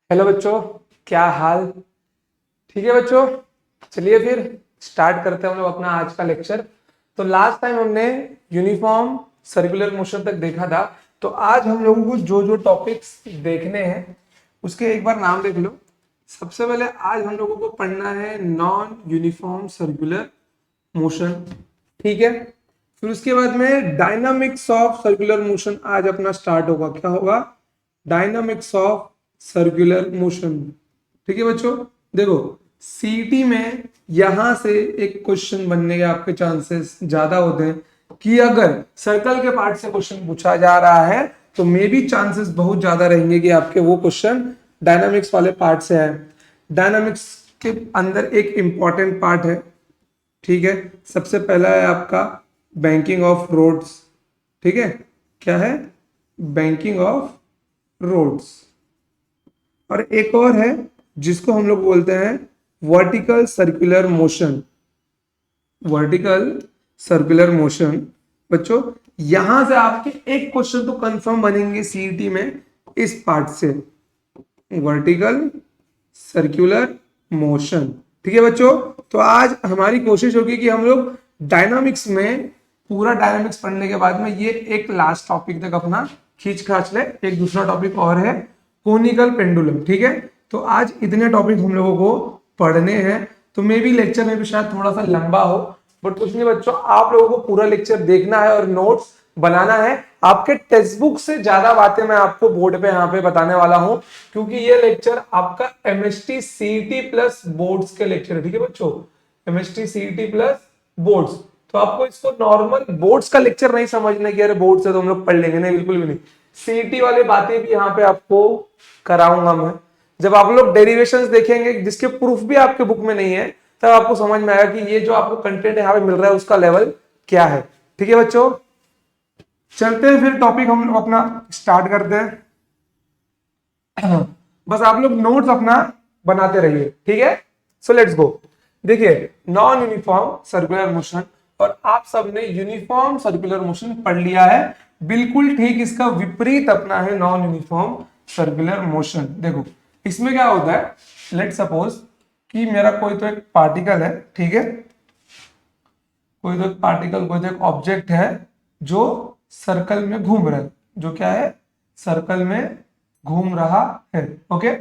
Hello बच्चों, क्या हाल। ठीक है बच्चों, चलिए फिर स्टार्ट करते हैं हम लोग अपना आज का लेक्चर। तो लास्ट टाइम हमने यूनिफॉर्म सर्कुलर मोशन तक देखा था। तो आज हम लोगों को जो जो टॉपिक्स देखने हैं उसके एक बार नाम देख लो। सबसे पहले आज हम लोगों को पढ़ना है नॉन यूनिफॉर्म सर्कुलर मोशन। ठीक है, फिर उसके बाद में डायनामिक्स ऑफ सर्कुलर मोशन आज अपना स्टार्ट होगा। क्या होगा? Dynamics of circular motion. ठीक है बच्चों, देखो सीटी में यहां से एक क्वेश्चन बनने के आपके चांसेस ज्यादा होते हैं कि अगर सर्कल के पार्ट से क्वेश्चन पूछा जा रहा है तो मे बी चांसेस बहुत ज्यादा रहेंगे कि आपके वो क्वेश्चन डायनामिक्स वाले पार्ट से है। डायनामिक्स के अंदर एक इंपॉर्टेंट पार्ट है, ठीक है। सबसे पहला है आपका बैंकिंग ऑफ रोड्स। ठीक है, क्या है? Banking of roads. और एक और है जिसको हम लोग बोलते हैं vertical circular motion. Vertical circular motion बच्चों, यहां से आपके एक क्वेश्चन तो कंफर्म बनेंगे सीईटी में इस पार्ट से, वर्टिकल सर्कुलर मोशन। ठीक है बच्चों, तो आज हमारी कोशिश होगी कि हम लोग डायनामिक्स में पूरा डायनामिक्स पढ़ने के बाद में ये एक लास्ट टॉपिक तक अपना खींच खाच ले। एक दूसरा टॉपिक और है कोनिकल पेंडुलम। ठीक है, तो आज इतने टॉपिक हम लोगों को पढ़ने हैं। तो मे भी लेक्चर में भी शायद थोड़ा सा लंबा हो, बट कुछ नहीं बच्चों, आप लोगों को पूरा लेक्चर देखना है और नोट्स बनाना है। आपके टेक्स्ट बुक से ज्यादा बातें मैं आपको बोर्ड पे यहाँ पे बताने वाला हूँ, क्योंकि ये लेक्चर आपका एमएसटी सीईटी प्लस बोर्ड्स के लेक्चर है। ठीक है बच्चों, एमएसटी सीईटी प्लस बोर्ड्स। तो आपको इसको नॉर्मल बोर्ड्स का लेक्चर नहीं समझना कि अरे बोर्ड से तो हम लोग पढ़ लेंगे, नहीं, बिल्कुल भी नहीं। सीईटी वाली बातें भी यहाँ पे आपको कराऊंगा मैं। जब आप लोग डेरिवेशंस देखेंगे जिसके प्रूफ भी आपके बुक में नहीं है, तब आपको समझ में आएगा कि ये जो आपको कंटेंट यहाँ पे मिल रहा है उसका लेवल क्या है। ठीक है बच्चों, चलते हैं फिर टॉपिक हम लोग अपना स्टार्ट करते हैं। बस आप लोग नोट्स अपना बनाते रहिए, ठीक है। So let's go. देखिए, नॉन यूनिफॉर्म सर्कुलर मोशन, और आप सबने यूनिफॉर्म सर्कुलर मोशन पढ़ लिया है। बिल्कुल ठीक इसका विपरीत अपना है नॉन यूनिफॉर्म सर्कुलर मोशन। देखो इसमें क्या होता है, लेट सपोज कि मेरा कोई तो एक पार्टिकल है, ठीक है, कोई तो एक पार्टिकल, कोई तो एक ऑब्जेक्ट है जो सर्कल में घूम रहा है। जो क्या है? सर्कल में घूम रहा है। ओके,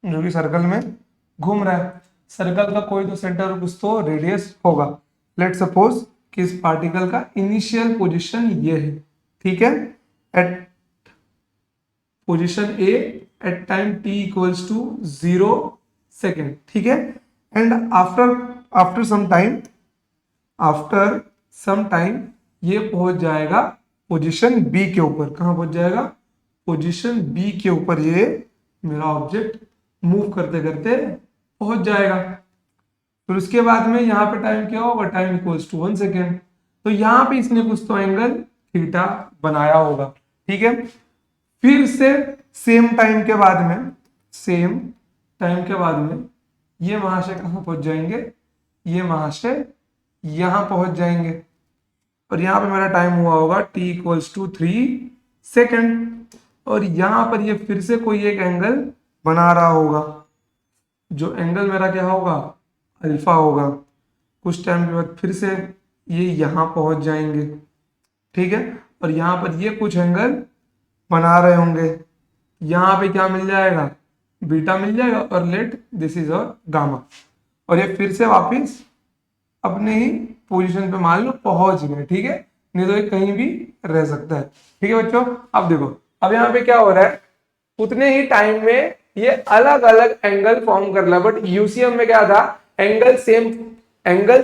जो कि सर्कल में घूम रहा है। सर्कल का कोई तो सेंटर और कुछ तो रेडियस होगा। लेट सपोज कि इस पार्टिकल का इनिशियल पोजीशन ये है, ठीक है, at position A at time t equals to 0 second. ठीक है, and after after some time, after some time ये पहुंच जाएगा पोजीशन बी के ऊपर। कहां पहुंच जाएगा? पोजीशन बी के ऊपर ये मेरा ऑब्जेक्ट मूव करते करते पहुंच जाएगा। फिर उसके बाद में यहाँ पे टाइम क्या होगा? Time equals to 1 second. तो यहाँ पे इसने कुछ तो एंगल थीटा बनाया होगा, ठीक है। फिर से सेम टाइम के बाद में, सेम टाइम के बाद में ये वहां से कहां पहुंच जाएंगे? ये वहां से यहां पहुंच जाएंगे। और यहां पे मेरा टाइम हुआ होगा t इक्वल्स टू 3 सेकेंड। और यहां पर ये फिर से कोई एक एंगल बना रहा होगा, जो एंगल मेरा क्या होगा? अल्फा होगा। कुछ टाइम के बाद फिर से ये यहां पहुंच जाएंगे, ठीक है। और यहां पर ये कुछ एंगल बना रहे होंगे। यहां पे क्या मिल जाएगा? बीटा मिल जाएगा। और लेट दिस इज और गामा। और ये फिर से वापस अपने ही पोजीशन पे मान लो पहुंच गए, ठीक है। नहीं तो ये कहीं भी रह सकता है, ठीक है बच्चों। अब देखो, अब यहाँ पे क्या हो रहा है, उतने ही टाइम में ये अलग अलग एंगल फॉर्म कर रहा है। बट यूसीएम में क्या था? एंगल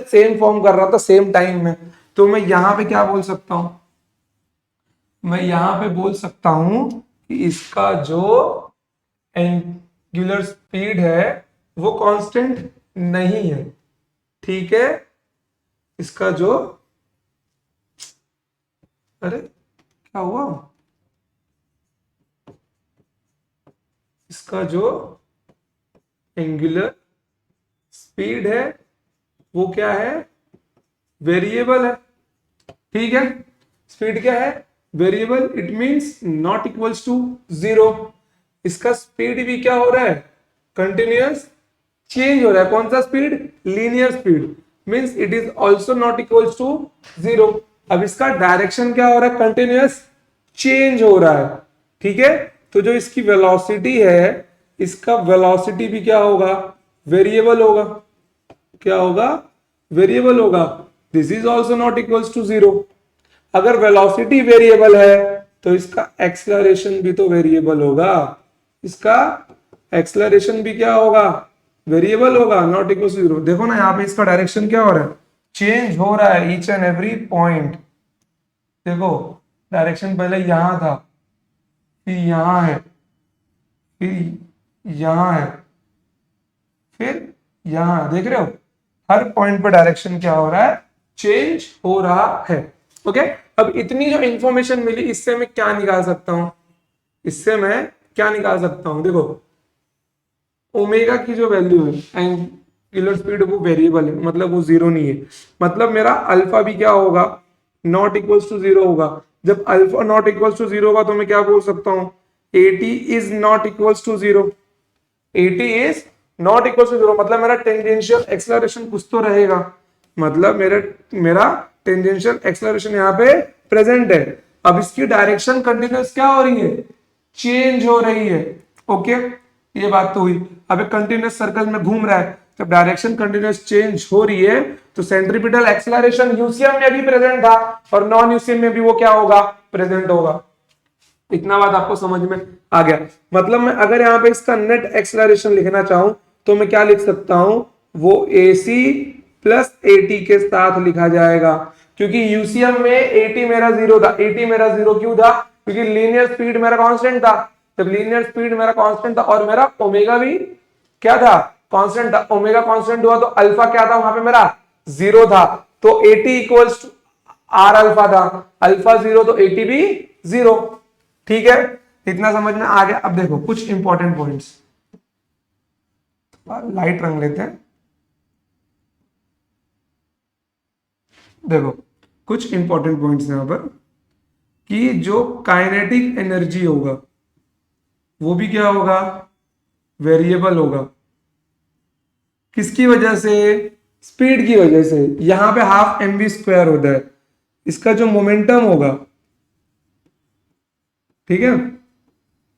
सेम फॉर्म कर रहा था सेम टाइम में। तो मैं यहाँ पे क्या बोल सकता हूं? मैं यहाँ पे बोल सकता हूं कि इसका जो एंगुलर स्पीड है वो कांस्टेंट नहीं है, ठीक है। इसका जो, अरे क्या हुआ? इसका जो एंगुलर स्पीड है वो क्या है? वेरिएबल है, ठीक है। स्पीड क्या है? Variable. It means not equals to 0। इसका स्पीड भी क्या हो रहा है, कंटिन्यूअस चेंज हो रहा है। कौन सा speed, linear speed, means it is also not equals to 0। अब इसका डायरेक्शन क्या हो रहा है, कंटिन्यूअस चेंज हो रहा है, ठीक है। तो जो इसकी वेलोसिटी है, इसका वेलोसिटी भी क्या होगा, वेरिएबल होगा। क्या होगा, वेरिएबल होगा। This is also not equals to 0। अगर वेलोसिटी वेरिएबल है तो इसका एक्सेलरेशन भी तो वेरिएबल होगा। इसका एक्सेलरेशन भी क्या होगा, वेरिएबल होगा, नॉट इक्वल टू 0। देखो ना यहाँ पे इसका डायरेक्शन क्या हो रहा है, चेंज हो रहा है ईच एंड एवरी पॉइंट। देखो डायरेक्शन पहले यहां था, फिर यहां है, फिर यहां है, फिर यहां, देख रहे हो हर पॉइंट पर डायरेक्शन क्या हो रहा है, चेंज हो रहा है। ओके, अब इतनी जो इंफॉर्मेशन मिली इससे मैं क्या निकाल सकता हूं, इससे मैं क्या निकाल सकता हूं, देखो ओमेगा की जो वैल्यू है एंगुलर स्पीड वो वेरिएबल है, मतलब वो जीरो नहीं है। मतलब मेरा अल्फा भी क्या होगा, नॉट इक्वल्स टू 0 होगा। जब अल्फा नॉट इक्वल्स टू 0 होगा तो मैं क्या बोल सकता हूं, 80 is not equals to 0। 80 is not equal to 0 मतलब मेरा टेंजेंशियल एक्सेलरेशन कुछ तो रहेगा। मतलब मेरा टेंजेंशियल एक्सेलरेशन यहाँ पे प्रेजेंट है। अब इसकी डायरेक्शन कंटिन्यूअस क्या हो रही है, चेंज हो रही है। ओके, ये बात तो हुई। अब एक कंटिन्यूअस सर्कल में घूम रहा है, जब डायरेक्शन कंटिन्यूअस चेंज हो रही है तो सेंट्रीपिटल एक्सेलरेशन यूसीएम में भी प्रेजेंट था और नॉन यूसीएम में भी वो क्या होगा, प्रेजेंट होगा। इतना बात आपको समझ में आ गया। मतलब मैं अगर यहाँ पे इसका नेट एक्सेलरेशन लिखना चाहूं तो मैं क्या लिख सकता हूं, वो AC प्लस AT के साथ लिखा जाएगा। क्योंकि यूसीएम में AT मेरा 0 था। AT मेरा 0 क्यों था, क्योंकि लीनियर स्पीड मेरा कांस्टेंट था। जब लीनियर स्पीड मेरा कांस्टेंट था और मेरा ओमेगा भी क्या था, कांस्टेंट था। ओमेगा कांस्टेंट हुआ तो अल्फा क्या था वहां पे मेरा 0 था। तो AT equals to R alpha था। अल्फा 0 तो AT भी 0। ठीक है, इतना समझ में आ गया। अब देखो कुछ इंपॉर्टेंट पॉइंट्स, लाइट रंग लेते हैं। देखो कुछ इंपॉर्टेंट पॉइंट्स यहां पर, कि जो काइनेटिक एनर्जी होगा वो भी क्या होगा, वेरिएबल होगा। किसकी वजह से, स्पीड की वजह से। यहां पे हाफ mv² होता है। इसका जो मोमेंटम होगा, ठीक है,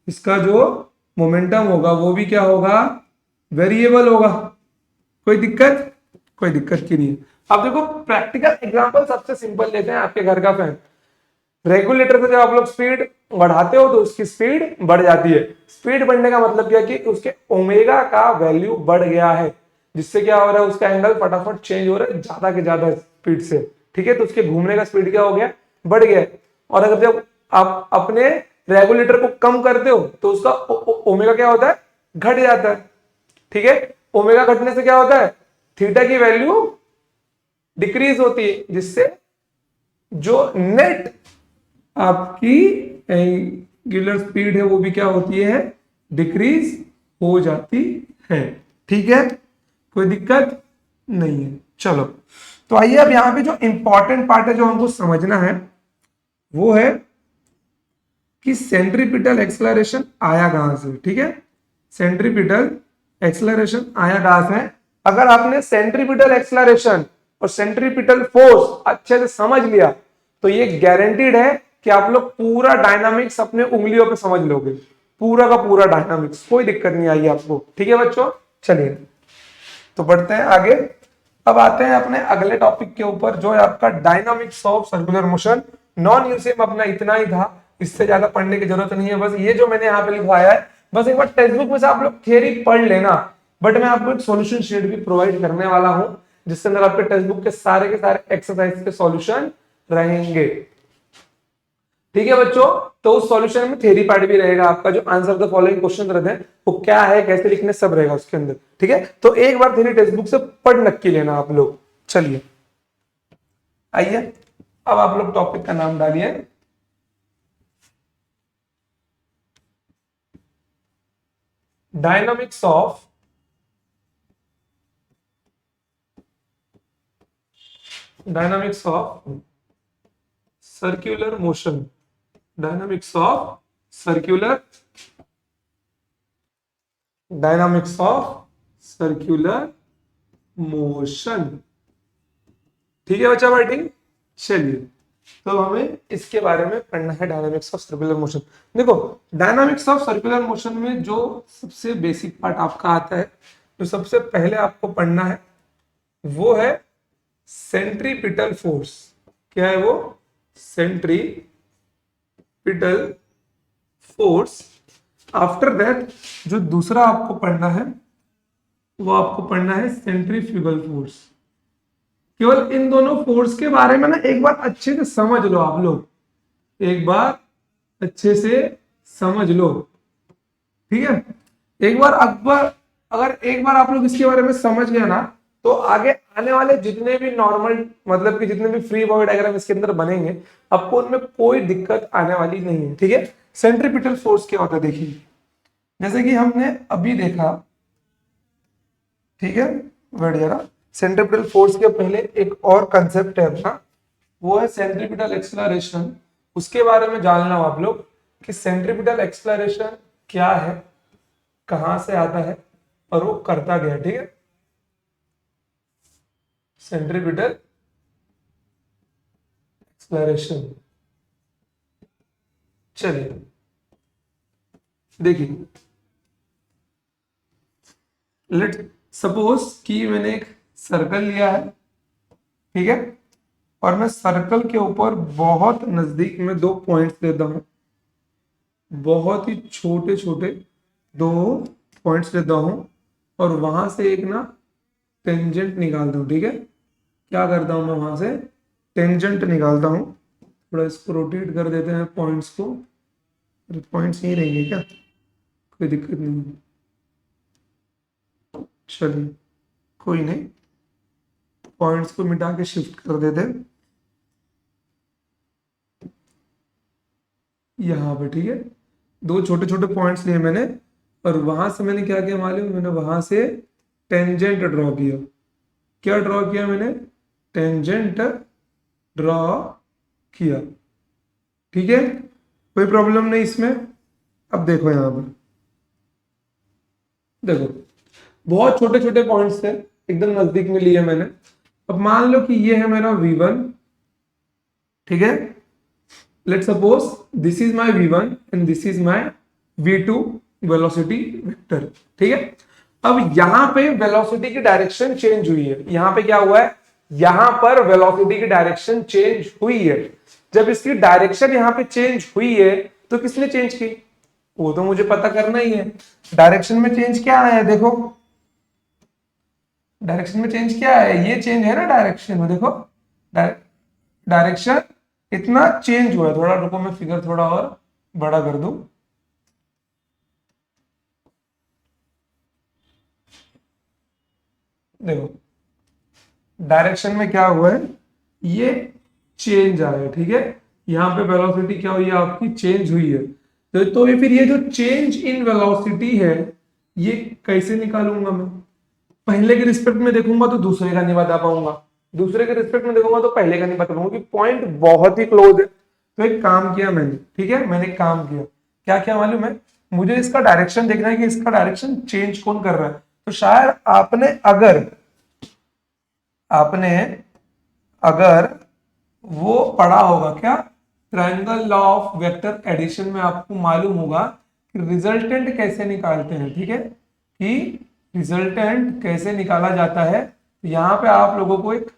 इसका जो मोमेंटम होगा वो भी क्या होगा, वेरिएबल होगा। कोई दिक्कत, कोई दिक्कत की नहीं है। अब देखो प्रैक्टिकल एग्जांपल सबसे सिंपल लेते हैं, आपके घर का फैन। रेगुलेटर से जब आप लोग स्पीड बढ़ाते हो तो उसकी स्पीड बढ़ जाती है। स्पीड बढ़ने का मतलब क्या, कि उसके ओमेगा का वैल्यू बढ़ गया है, जिससे क्या हो रहा है, उसका एंगल फटाफट चेंज हो रहा है ज्यादा के ज्यादा स्पीड से। ठीक है, तो उसके घूमने का स्पीड क्या हो गया, बढ़ गया। और अगर जब आप अपने रेगुलेटर को कम करते हो तो उसका ओमेगा क्या होता है, घट जाता है। ठीक है, ओमेगा घटने से क्या होता है, थीटा की वैल्यू डिक्रीज होती है, जिससे जो नेट आपकी एंगुलर स्पीड है वो भी क्या होती है, डिक्रीज हो जाती है। ठीक है, कोई दिक्कत नहीं है। चलो तो आइए अब यहां पे जो इंपॉर्टेंट पार्ट है जो हमको समझना है वो है कि सेंट्रीपिटल एक्सेलरेशन आया कहां से। ठीक है, सेंट्रीपिटल एक्सेलरेशन आया कहां से। अगर आपने सेंट्रीपिटल एक्सेलरेशन और सेंट्रीपिटल फोर्स अच्छे से समझ लिया तो ये गारंटीड है कि आप लोग पूरा डायनामिक्स अपने उंगलियों पे समझ लोगे, पूरा का पूरा डायनामिक्स, कोई दिक्कत नहीं आएगी आपको। ठीक है बच्चों, चलिए तो बढ़ते हैं आगे। अब आते हैं अपने अगले टॉपिक के ऊपर जो है आपका dynamics of circular motion. Non UCM अपना इतना ही था, इससे ज्यादा पढ़ने की जरूरत नहीं है। बस ये जो मैंने यहाँ पे लिखवाया है, बस एक बार टेक्स्ट बुक में से आप लोग थियरी पढ़ लेना, बट मैं आपको एक सॉल्यूशन शीट भी प्रोवाइड करने वाला हूं जिसके अंदर आपके टेक्स्ट बुक के सारे एक्सरसाइज के सॉल्यूशन रहेंगे। ठीक है बच्चों, तो उस सॉल्यूशन में थ्योरी पार्ट भी रहेगा आपका, जो आंसर द फॉलोइंग क्वेश्चन रहते हैं वो क्या है, कैसे लिखने, सब रहेगा उसके अंदर। ठीक है, तो एक बार थ्योरी टेक्स्ट बुक से पढ़ नक्की लेना आप लोग। चलिए आइए, अब आप लोग टॉपिक का नाम डालिए dynamics of circular motion. Dynamics of circular dynamics of circular motion. ठीक है बच्चा बैटिंग। चलिए, तो हमें इसके बारे में पढ़ना है, डायनामिक्स ऑफ सर्कुलर मोशन। देखो, डायनामिक्स ऑफ सर्कुलर मोशन में जो सबसे बेसिक पार्ट आपका आता है, जो सबसे पहले आपको पढ़ना है, वो है सेंट्रीपिटल फोर्स। क्या है वो? Centripetal force. आफ्टर दैट जो दूसरा आपको पढ़ना है, वो आपको पढ़ना है सेंट्रीफ्यूगल फोर्स। केवल इन दोनों फोर्स के बारे में ना एक बार अच्छे से समझ लो आप लोग, एक बार अच्छे से समझ लो। ठीक है, एक बार अकबर, अगर एक बार आप लोग इसके बारे में समझ गए ना, तो आगे आने वाले जितने भी नॉर्मल, मतलब कि जितने भी फ्री बॉडी डायग्राम इसके अंदर बनेंगे, आपको उनमें कोई दिक्कत आने वाली नहीं है। ठीक है, सेंट्रीपिटल फोर्स क्या होता है देखिए, जैसे कि हमने अभी देखा। ठीक है, वेट जरा, सेंट्रीपिटल फोर्स के पहले एक और कंसेप्ट है अपना, वो है सेंट्रीपिटल एक्सेलरेशन। उसके बारे में जानना हो आप लोग कि सेंट्रीपिटल एक्सेलरेशन क्या है, कहां से आता है और वो करता क्या है। ठीक है, सेंट्रीपिटल एक्सेलरेशन। चलिए देखिए, लेट सपोज कि मैंने एक सर्कल लिया है। ठीक है, और मैं सर्कल के ऊपर बहुत नजदीक में दो पॉइंट्स लेता हूं, बहुत ही छोटे छोटे दो पॉइंट्स लेता हूं, और वहां से एक ना टेंजेंट निकालता हूं। ठीक है, क्या करता हूं मैं, वहां से टेंजेंट निकालता हूं। थोड़ा इसको रोटेट कर देते हैं पॉइंट्स को, पॉइंट्स नहीं रहेंगे क्या, कोई दिक्कत नहीं है। चलिए कोई नहीं, पॉइंट्स को मिटा के शिफ्ट कर देते हैं यहाँ पे। ठीक है, दो छोटे छोटे पॉइंट्स लिए मैंने, और वहां से मैंने क्या किया मालूम, मैंने वहां से टेंजेंट ड्रॉ किया। क्या ड्रॉ किया मैंने? टेंजेंट ड्रॉ किया। ठीक है, कोई प्रॉब्लम नहीं इसमें। अब देखो यहां पर, देखो बहुत छोटे छोटे पॉइंट्स थे, एकदम नजदीक में लिए मैंने। अब मान लो कि ये है मेरा V1। ठीक है, let suppose this is my V1 and this is my V2 velocity vector. ठीक है, अब यहां पे वेलोसिटी की डायरेक्शन चेंज हुई है। यहां पे क्या हुआ है, यहां पर वेलोसिटी की डायरेक्शन चेंज हुई है। जब इसकी डायरेक्शन यहां पे चेंज हुई है, तो किसने चेंज की, वो तो मुझे पता करना ही है। डायरेक्शन में चेंज क्या है, देखो डायरेक्शन में चेंज क्या है, ये चेंज है ना डायरेक्शन में। देखो डायरेक्शन इतना चेंज हुआ है। थोड़ा रुको, मैं फिगर थोड़ा और बड़ा कर दूं। देखो डायरेक्शन में क्या हुआ है, ये चेंज आया है। ठीक है, यहाँ पे वेलोसिटी क्या हुई है आपकी, चेंज हुई है। तो ये फिर ये जो चेंज इन वेलोसिटी है, ये कैसे निकालूंगा मैं? पहले के रिस्पेक्ट में देखूंगा तो दूसरे का नहीं बता पाऊंगा, दूसरे के रिस्पेक्ट में देखूंगा तो पहले का नहीं बता पाऊंगा, क्योंकि पॉइंट बहुत ही क्लोज है। तो एक काम किया मैंने, ठीक है, मैंने एक काम किया, क्या क्या मालूम है, मुझे इसका डायरेक्शन देखना है कि इसका डायरेक्शन चेंज कौन कर रहा है। तो शायद आपने अगर वो पढ़ा होगा क्या, triangle law of vector addition में आपको मालूम होगा कि रिजल्टेंट कैसे निकालते हैं। ठीक है, कि रिजल्टेंट कैसे निकाला जाता है। यहां पे आप लोगों को एक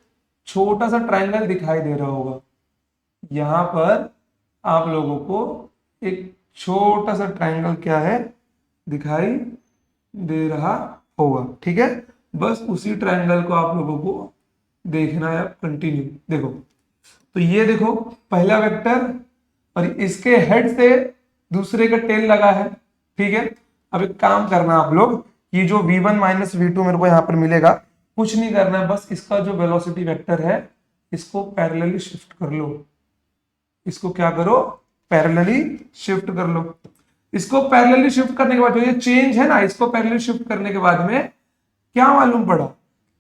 छोटा सा ट्रायंगल दिखाई दे रहा होगा, यहां पर आप लोगों को एक छोटा सा ट्रायंगल क्या है, दिखाई दे रहा होगा। ठीक है, बस उसी ट्रायंगल को आप लोगों को देखना है कंटिन्यू। देखो, तो ये देखो पहला वेक्टर, और इसके हेड से दूसरे का टेल लगा है। ठीक है, अब एक काम करना आप लोग, ये जो v1 माइनस V2 मेरे को यहां पर मिलेगा, कुछ नहीं करना है, बस इसका जो वेलोसिटी वेक्टर है, इसको पैरेलली शिफ्ट कर लो। इसको क्या करो, पैरेलली शिफ्ट कर लो। इसको पैरेलली शिफ्ट करने के बाद जो ये चेंज है ना, इसको पैरेलली शिफ्ट करने के बाद में क्या मालूम पड़ा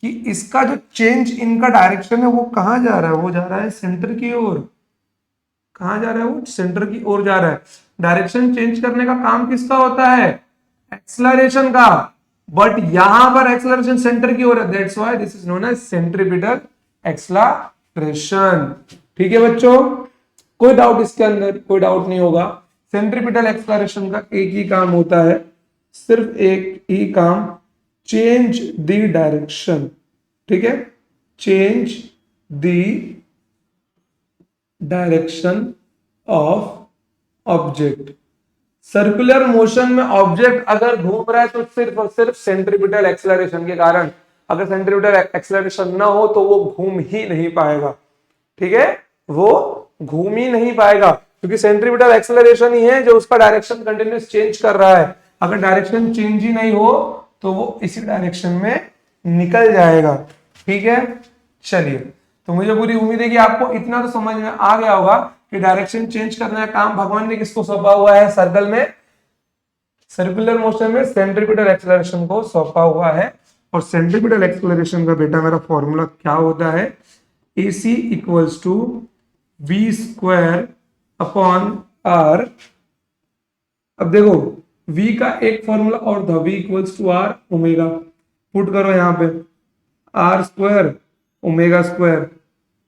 कि इसका जो चेंज इनका डायरेक्शन है वो कहां जा रहा है, वो जा रहा है सेंटर की ओर। कहां जा रहा है वो, सेंटर की ओर जा रहा है। डायरेक्शन चेंज करने का काम किसका होता है, एक्सलरेशन का, बट यहां पर एक्सलरेशन सेंटर की ओर है, that's why this is known as centripetal acceleration. ठीक है बच्चों, कोई डाउट इसके अंदर? कोई डाउट नहीं होगा। सेंट्रीपिटल एक्सलरेशन का एक ही काम होता है, सिर्फ एक ही काम, चेंज द डायरेक्शन। ठीक है, change the direction of object. Circular motion में ऑब्जेक्ट अगर घूम रहा है तो सिर्फ और सिर्फ सेंट्रीपिटल एक्सेलरेशन के कारण। अगर सेंट्रीपिटल एक्सेलरेशन ना हो तो वो घूम ही नहीं पाएगा। ठीक है, वो घूम ही नहीं पाएगा, क्योंकि सेंट्रीपिटल एक्सेलरेशन ही है जो उसका डायरेक्शन कंटिन्यूस चेंज कर रहा है। अगर डायरेक्शन चेंज ही नहीं हो तो वो इसी डायरेक्शन में निकल जाएगा। ठीक है, चलिए, तो मुझे पूरी उम्मीद है कि आपको इतना तो समझ में आ गया होगा कि डायरेक्शन चेंज करने का काम भगवान ने किसको सौंपा हुआ है? सर्कल में, सर्कुलर मोशन में सेंट्रीपिटल एक्सेलरेशन को सौंपा हुआ है। और सेंट्रीपिटल एक्सेलरेशन का बेटा मेरा फॉर्मूला क्या होता है? AC equals to V square upon R। अब देखो, V का एक फॉर्मूला और था, V equals to R omega. Put करो यहां पे, R स्क्वायर ओमेगा स्क्वायर।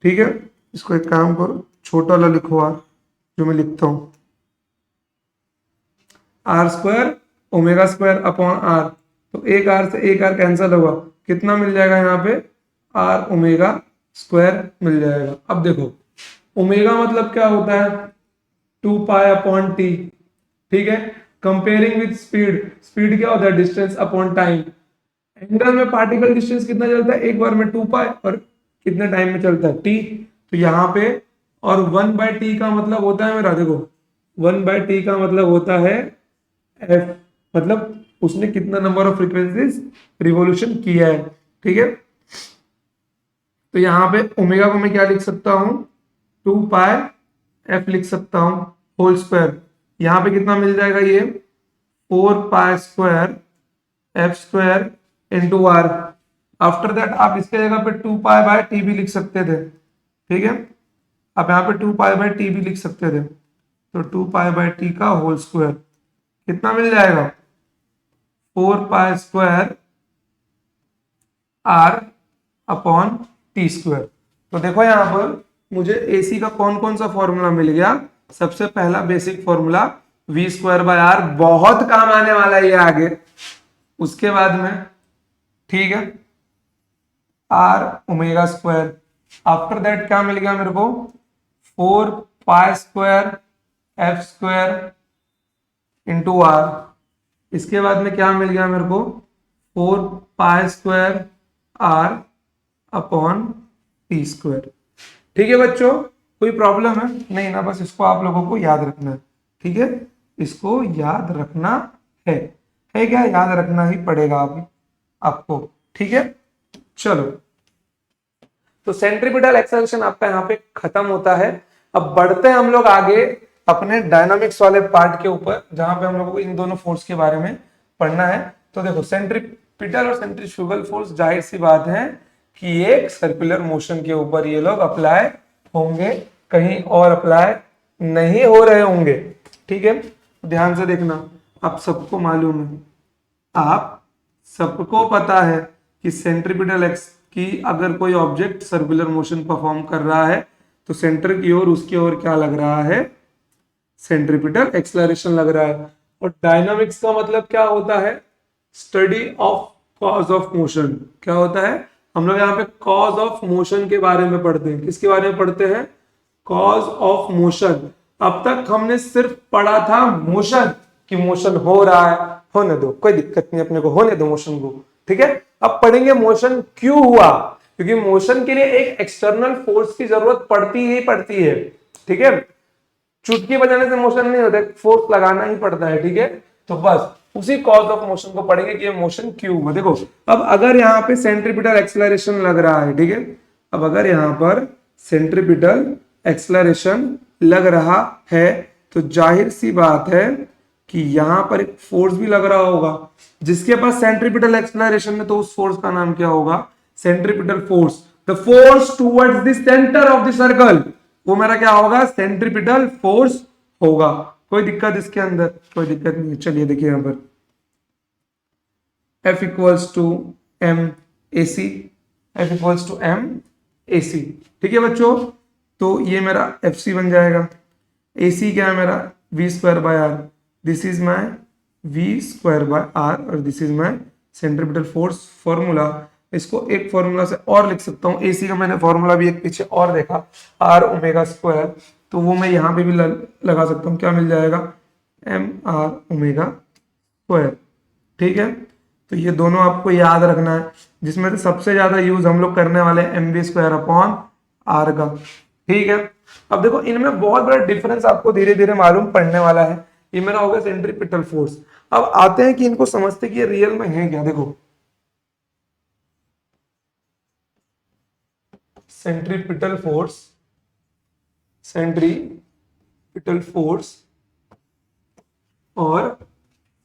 ठीक है, इसको एक काम करो, छोटा वाला लिखो R, जो मैं लिखता हूं, R square omega square upon R। तो एक R से एक R कैंसिल होगा, कितना मिल जाएगा यहाँ पे? R ओमेगा स्क्वायर मिल जाएगा। अब देखो, ओमेगा मतलब क्या होता है? 2 पाई अपॉन टी। ठीक है, कंपेयरिंग विद स्पीड, स्पीड क्या होता है? Distance upon time. एंगल में पार्टिकल डिस्टेंस कितना चलता है? एक बार में 2 पाई, और कितने टाइम में चलता है? टी। तो यहाँ पे, और 1/t का मतलब होता है मेरा, देखो 1/t का मतलब होता है f, मतलब उसने कितना नंबर ऑफ फ्रीक्वेंसीज रिवॉल्यूशन किया है। ठीक है, तो यहाँ पे ओमेगा को मैं क्या लिख सकता हूँ? 2 पाई f लिख सकता हूँ होल स्क्वायर। यहाँ पे कितना मिल जाएगा? ये 4 pi square f square into R. After that आप इसके जगह पे 2 पाई बाय टी भी लिख सकते थे। ठीक है, आप यहाँ पे 2 पाई बाय टी भी लिख सकते थे। तो 2 पाई बाय टी का होल स्क्वायर कितना मिल जाएगा? 4 pi square R upon T square. तो देखो यहाँ पर मुझे एसी का कौन कौन सा फॉर्मूला मिल गया? सबसे पहला basic formula V square by R, बहुत काम आने वाला है ये आगे। उसके बाद में, ठीक है, R omega square. After that क्या मिल गया मेरे को? 4 pi square F square into R. इसके बाद में क्या मिल गया मेरे को? 4 pi square R upon T square. ठीक है बच्चों, कोई प्रॉब्लम है? नहीं ना, बस इसको आप लोगों को याद रखना है। ठीक है, इसको याद रखना है क्या? याद रखना ही पड़ेगा आपको। ठीक है, चलो, तो सेंट्रीपिटल एक्सेलरेशन आपका यहाँ पे खत्म होता है। अब बढ़ते हैं हम लोग आगे अपने डायनामिक्स वाले पार्ट के ऊपर, जहां पे हम लोगों को इन दोनों फोर्स के बारे में पढ़ना है। तो देखो, सेंट्रीपिटल और सेंट्रीफ्यूगल फोर्स, जाहिर सी बात है कि एक सर्कुलर मोशन के ऊपर ये लोग अप्लाई होंगे, कहीं और अप्लाई नहीं हो रहे होंगे। ठीक है, ध्यान से देखना, आप सबको मालूम है, आप सबको पता है कि सेंट्रीपिटल एक्स की अगर कोई ऑब्जेक्ट सर्कुलर मोशन परफॉर्म कर रहा है तो सेंटर की ओर, उसकी ओर क्या लग रहा है? सेंट्रीपिटल एक्सेलरेशन लग रहा है। और डायनामिक्स का मतलब क्या होता है? Study of cause of motion. क्या होता है? हम लोग यहाँ पे कॉज ऑफ मोशन के बारे में पढ़ते हैं। किसके बारे में पढ़ते हैं? Cause of motion. अब तक हमने सिर्फ पढ़ा था मोशन, कि मोशन हो रहा है, होने दो, कोई दिक्कत नहीं, अपने को होने दो मोशन को। ठीक है, अब पढ़ेंगे मोशन क्यों हुआ, क्योंकि मोशन के लिए एक एक्सटर्नल फोर्स की जरूरत पड़ती ही पड़ती है। ठीक है, चुटकी बजाने से मोशन नहीं होता, फोर्स लगाना ही पड़ता है। ठीक है, तो बस उसी कॉज ऑफ मोशन को पढ़ेंगे कि ये मोशन क्यों हुआ। देखो, अब अगर यहाँ पे सेंट्रीपिटल एक्सेलरेशन लग रहा है, ठीक है, अब अगर यहाँ पर सेंट्रीपिटल एक्सेलरेशन लग रहा है तो जाहिर सी बात है कि यहां पर एक फोर्स भी लग रहा होगा। जिसके पास सेंट्रीपिटल एक्सेलरेशन है तो उस फोर्स का नाम क्या होगा? Centripetal force. The force towards the centre of the circle, वो मेरा क्या होगा? सेंट्रीपिटल फोर्स होगा। कोई दिक्कत इसके अंदर? कोई दिक्कत नहीं। चलिए देखिए, यहां पर F equals to m a c, F equals to m a c. ठीक है बच्चों, तो ये मेरा एफ सी बन जाएगा। ए सी क्या है मेरा, V square by R, this is my V square by R और this is my centripetal force formula. इसको एक फॉर्मूला से और लिख सकता हूँ, एसी का मैंने फॉर्मूला भी एक पीछे और देखा, आर ओमेगा स्क्वायर, तो वो मैं यहाँ पे भी लगा सकता हूँ। क्या मिल जाएगा, एम आर ओमेगा स्क्वायर। ठीक है, तो ये दोनों आपको याद रखना है, जिसमें से सबसे ज्यादा यूज हम लोग करने वाले हैं M we square upon R का। ठीक है, अब देखो इनमें बहुत बड़ा डिफरेंस आपको धीरे धीरे मालूम पड़ने वाला है। ये मेरा होगा सेंट्रीपिटल फोर्स। अब आते हैं कि इनको समझते कि ये रियल में है क्या। देखो सेंट्रीपिटल फोर्स, सेंट्रीपिटल फोर्स और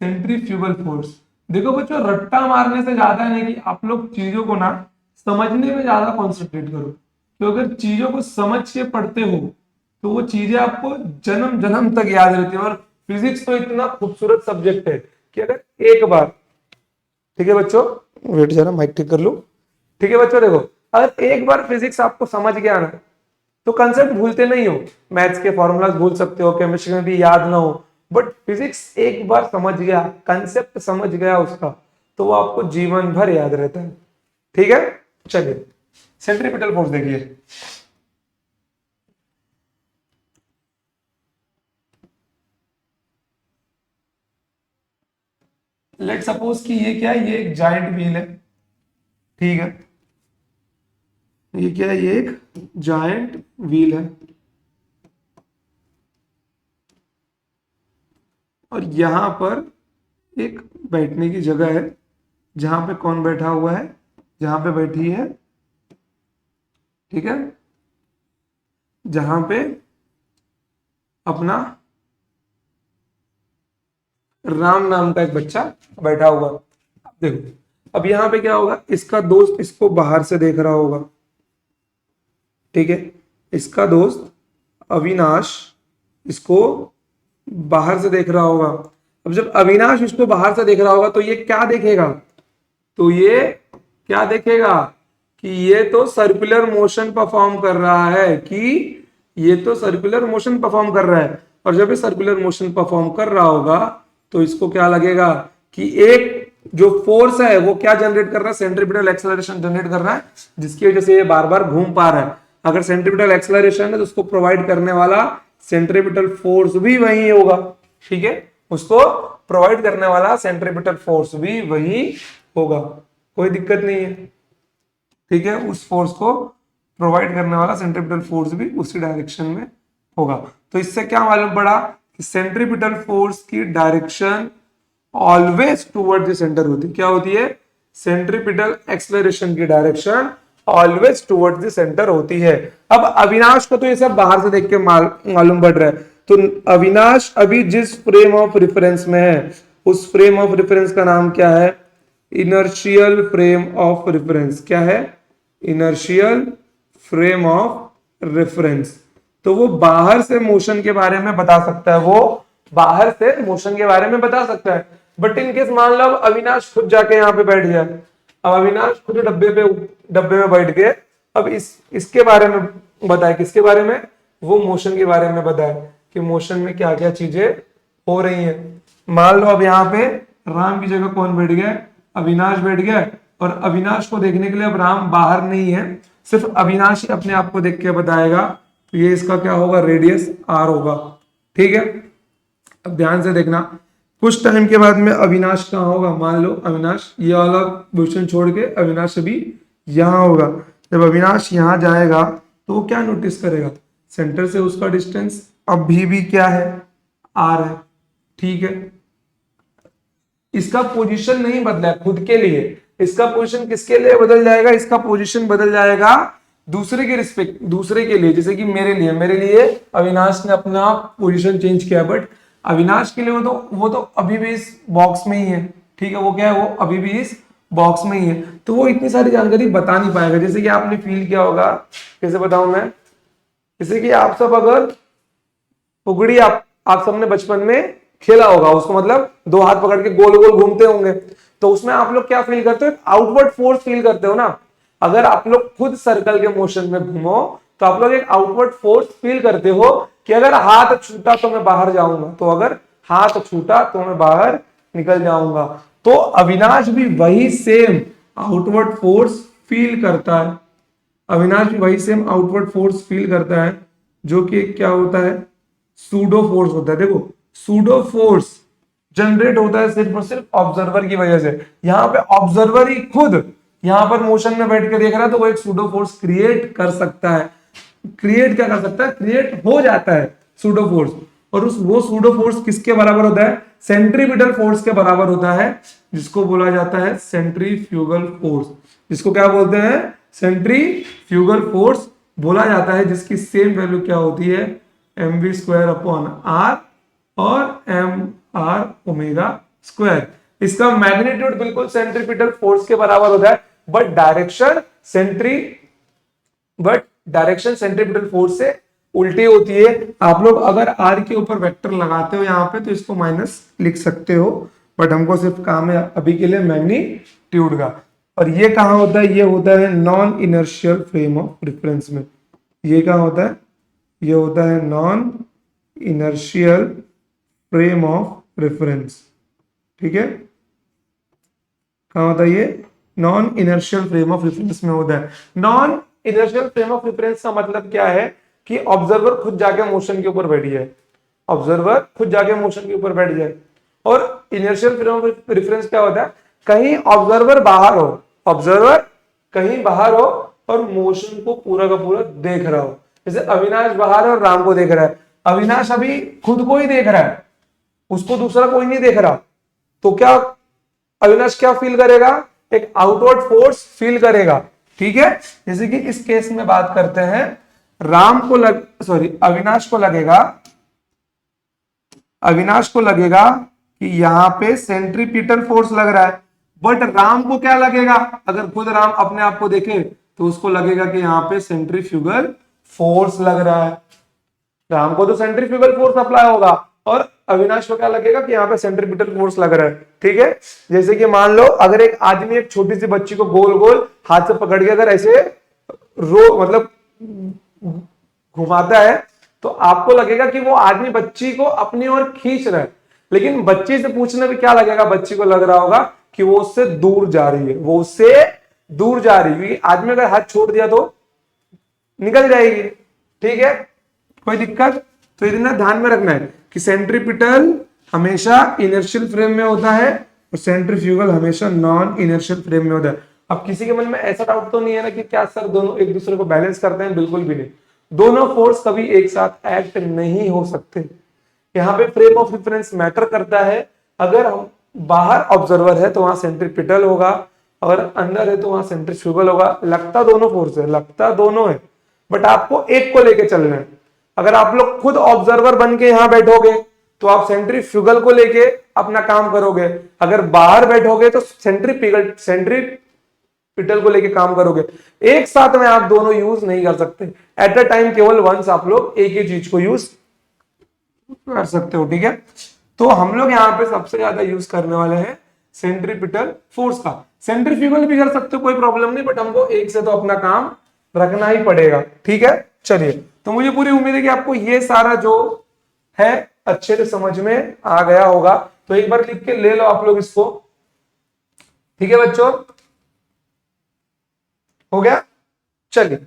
सेंट्रीफ्यूगल फोर्स। देखो बच्चों, रट्टा मारने से ज्यादा है कि आप लोग चीजों को ना समझने में ज्यादा कॉन्सेंट्रेट करो। तो अगर चीजों को समझ के पढ़ते हो तो वो चीजें आपको जन्म जन्म तक याद रहती है। और फिजिक्स तो इतना खूबसूरत सब्जेक्ट है कि अगर एक बार, ठीक है बच्चों, वेट जरा माइक ठीक कर लो। ठीक है बच्चों, देखो अगर एक बार फिजिक्स आपको समझ गया ना तो कंसेप्ट भूलते नहीं हो। मैथ्स के फॉर्मूलाज भूल सकते हो, केमिस्ट्री में भी याद ना हो, बट फिजिक्स एक बार समझ गया, कंसेप्ट समझ गया उसका, तो वो आपको जीवन भर याद रहता है। ठीक है, चलिए सेंट्रीपिटल फोर्स देखिए। लेट सपोज कि ये क्या है, ये एक जायंट व्हील है। ठीक है, ये क्या है, ये एक जायंट व्हील है और यहां पर एक बैठने की जगह है, जहां पे कौन बैठा हुआ है, जहां पे बैठी है, ठीक है, जहां पे अपना राम नाम का एक बच्चा बैठा हुआ। अब देखो, अब यहां पे क्या होगा, इसका दोस्त इसको बाहर से देख रहा होगा। ठीक है, इसका दोस्त अविनाश इसको बाहर से देख रहा होगा। अब जब अविनाश इसको बाहर से देख रहा होगा तो ये क्या देखेगा, तो ये क्या देखेगा कि ये तो सर्कुलर मोशन परफॉर्म कर रहा है, कि ये तो सर्कुलर मोशन परफॉर्म कर रहा है। और जब ये सर्कुलर मोशन परफॉर्म कर रहा होगा तो इसको क्या लगेगा कि एक जो फोर्स है वो क्या जनरेट कर रहा है, सेंट्रीपिटल एक्सेलरेशन जनरेट कर रहा है, जिसकी वजह से ये बार बार घूम पा रहा है। अगर सेंट्रीपिटल एक्सेलरेशन है तो उसको प्रोवाइड करने वाला सेंट्रीपिटल फोर्स भी वही होगा। ठीक है, उसको प्रोवाइड करने वाला सेंट्रीपिटल फोर्स भी वही होगा, कोई दिक्कत नहीं है। ठीक है, उस फोर्स को प्रोवाइड करने वाला सेंट्रीपिटल फोर्स भी उसी डायरेक्शन में होगा। तो इससे क्या मालूम पड़ा कि सेंट्रीपिटल फोर्स की direction always toward the centre होती है। क्या होती है, सेंट्रीपिटल एक्सेलरेशन की direction always toward the centre होती है। अब अविनाश को तो ये सब बाहर से देख के मालूम पड़ रहा है, तो अविनाश अभी जिस फ्रेम ऑफ रेफरेंस में है उस फ्रेम ऑफ रेफरेंस का नाम क्या है, इनर्शियल फ्रेम ऑफ रेफरेंस। क्या है, इनर्शियल फ्रेम ऑफ रेफरेंस। तो वो बाहर से मोशन के बारे में बता सकता है, वो बाहर से मोशन के बारे में बता सकता है। बट इन केस मान लो अविनाश खुद जाके यहाँ पे बैठ गया, अब अविनाश खुद डब्बे में बैठ गए, अब इसके बारे में बताए, किसके बारे में, वो मोशन के बारे में बताए कि मोशन में क्या क्या चीजें हो रही हैं। मान लो अब यहाँ पे राम की जगह कौन बैठ गया, अविनाश बैठ गया, और अविनाश को देखने के लिए अब राम बाहर नहीं है, सिर्फ अविनाश ही अपने आप को देख के बताएगा, तो ये इसका क्या होगा, रेडियस आर होगा। ठीक है, अब ध्यान से देखना, कुछ टाइम के बाद में अविनाश कहाँ होगा, मान लो अविनाश ये वाला पोजिशन छोड़ के अविनाश अभी यहाँ होगा। जब अविनाश यहाँ जाएगा तो वो क्या नोटिस करेगा, सेंटर से उसका डिस्टेंस अभी भी क्या है, आर है। ठीक है, इसका पोजीशन नहीं बदला है खुद के लिए, इसका पोजीशन किसके लिए बदल जाएगा, इसका पोजीशन बदल जाएगा दूसरे के रिस्पेक्ट, दूसरे के लिए। जैसे कि मेरे लिए अविनाश ने अपना पोजीशन चेंज किया, बट अविनाश के लिए वो तो अभी भी इस बॉक्स में ही है। ठीक है, वो क्या है, वो अभी भी इस बॉक्स में ही है, तो वो इतनी सारी जानकारी बता नहीं पाएगा। जैसे कि आपने फील किया होगा, कैसे बताऊं मैं, जैसे कि आप सब अगर पुगड़ी आप सबने बचपन में खेला होगा, उसको मतलब दो हाथ पकड़ के गोल गोल घूमते होंगे, तो तो उसमें आप लोग क्या फील करते हो, आउटवर्ड फोर्स फील करते हो ना। अगर आप लोग खुद सर्कल के मोशन में घूमो तो आप लोग एक आउटवर्ड फोर्स फील करते हो कि अगर हाथ छूटा तो मैं बाहर जाऊंगा, तो अगर हाथ छूटा तो मैं बाहर निकल जाऊंगा। तो अविनाश भी वही सेम आउटवर्ड फोर्स फील करता है, अविनाश भी वही सेम आउटवर्ड फोर्स फील करता है, जो कि क्या होता है, सूडो फोर्स होता है। देखो सूडो फोर्स जनरेट होता है सिर्फ और सिर्फ ऑब्जर्वर की वजह से। यहाँ पे ऑब्जर्वर ही खुद यहाँ पर मोशन में बैठ के देख रहा है, तो वो एक सूडो फोर्स क्रिएट कर सकता है। क्रिएट क्या कर सकता है, क्रिएट हो जाता है सूडो फोर्स। और उस वो सूडो फोर्स किसके बराबर होता है, सेंट्रीपिटल फोर्स के बराबर होता है, जिसको बोला जाता है सेंट्रीफ्यूगल फोर्स। जिसको क्या बोलते हैं, सेंट्रीफ्यूगल फोर्स बोला जाता है, जिसकी सेम वैल्यू क्या होती है, mv²/r और mr⍵²। इसका मैग्नीट्यूड बिल्कुल सेंट्रीपिटल फोर्स के बराबर होता है, बट डायरेक्शन सेंट्रीपिटल फोर्स से उल्टी होती है। आप लोग अगर r के ऊपर वेक्टर लगाते हो यहाँ पे तो इसको माइनस लिख सकते हो, बट हमको सिर्फ काम है अभी के लिए मैग्नीट्यूड का। और ये कहाँ होता है, ये होता है non inertial frame of reference में। ये कहाँ होता है, ये होता है non inertial frame of reference. ठीक है, कहाँ होता है ये, non inertial frame of reference में होता है। Non inertial frame of reference का मतलब क्या है कि ऑब्जर्वर खुद जाके मोशन के ऊपर बैठ जाए, ऑब्जर्वर खुद जाके मोशन के ऊपर बैठ जाए। और इनर्शियल फ्रेम ऑफ रेफरेंस क्या होता है, कहीं ऑब्जर्वर बाहर हो, ऑब्जर्वर कहीं बाहर हो और मोशन को पूरा का पूरा देख रहा हो। जैसे अविनाश बाहर है और राम को देख रहा है, अविनाश अभी खुद को ही देख रहा है, उसको दूसरा कोई नहीं देख रहा, तो क्या अविनाश क्या फील करेगा, एक आउटवर्ड फोर्स फील करेगा। ठीक है, जैसे कि इस केस में बात करते हैं, अविनाश को लगेगा कि यहां पे सेंट्रीपिटल फोर्स लग रहा है, बट राम को क्या लगेगा, अगर खुद राम अपने आप को देखे तो उसको लगेगा कि यहाँ पे सेंट्रीफ्यूगल फोर्स लग रहा है। राम को तो सेंट्रीफ्यूगल फोर्स अप्लाई होगा और अविनाश को क्या लगेगा कि यहाँ पे सेंट्रीपिटल फोर्स लग रहा है। ठीक है, जैसे कि मान लो अगर एक आदमी एक छोटी सी बच्ची को गोल गोल हाथ से पकड़ के अगर ऐसे मतलब घुमाता है, तो आपको लगेगा कि वो आदमी बच्ची को अपनी ओर खींच रहा है, लेकिन बच्ची से पूछने में क्या लगेगा, बच्ची को लग रहा होगा कि वो उससे दूर जा रही है, वो उससे दूर जा रही है। आदमी अगर हाथ छोड़ दिया तो निकल जाएगी। ठीक है, कोई दिक्कत, तो इतना ध्यान में रखना है कि सेंट्रीपिटल हमेशा इनर्शियल फ्रेम में होता है और सेंट्रीफ्यूगल हमेशा नॉन इनर्शियल फ्रेम में होता है। अब किसी के मन में ऐसा डाउट तो नहीं है ना कि क्या सर दोनों एक दूसरे को बैलेंस करते हैं, बिल्कुल भी नहीं, दोनों फोर्स कभी एक साथ एक्ट नहीं हो सकते। यहाँ पे फ्रेम ऑफ रेफरेंस मैटर करता है, अगर हम बाहर ऑब्जर्वर है तो वहां सेंट्रीपिटल होगा, अगर अंदर है तो वहां सेंट्रीफ्यूगल होगा। लगता दोनों फोर्स है, लगता दोनों है, बट आपको एक को लेके चलना है। अगर आप लोग खुद ऑब्जर्वर बन के यहां बैठोगे तो आप सेंट्रीफ्यूगल को लेके अपना काम करोगे, अगर बाहर बैठोगे तो सेंट्रीपिटल को लेके काम करोगे। एक साथ में आप दोनों यूज नहीं कर सकते, एट अ टाइम केवल वंस आप लोग एक ही चीज को यूज कर सकते हो। ठीक है, तो हम लोग यहाँ पे सबसे ज्यादा यूज करने वाले हैं सेंट्रीपिटल फोर्स का। सेंट्रीफ्यूगल भी कर सकते हो, कोई प्रॉब्लम नहीं, बट हमको एक से तो अपना काम रखना ही पड़ेगा। ठीक है, चलिए, तो मुझे पूरी उम्मीद है कि आपको ये सारा जो है अच्छे से समझ में आ गया होगा। तो एक बार लिख के ले लो आप लोग इसको। ठीक है बच्चों, हो गया। चलिए,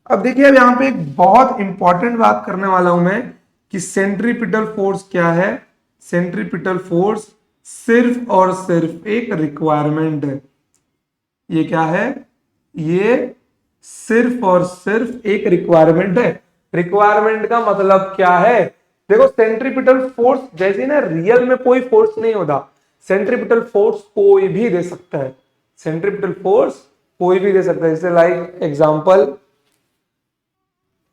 अब देखिए, अब यहां पे एक बहुत इंपॉर्टेंट बात करने वाला हूं मैं कि सेंट्रीपिटल फोर्स क्या है। सेंट्रीपिटल फोर्स सिर्फ और सिर्फ एक रिक्वायरमेंट है। ये क्या है, ये सिर्फ और सिर्फ एक रिक्वायरमेंट है। रिक्वायरमेंट का मतलब क्या है, देखो सेंट्रीपिटल फोर्स जैसे ना रियल में कोई फोर्स नहीं होता, सेंट्रीपिटल फोर्स कोई भी दे सकता है, सेंट्रीपिटल फोर्स कोई भी दे सकता है। जैसे लाइक एग्जांपल,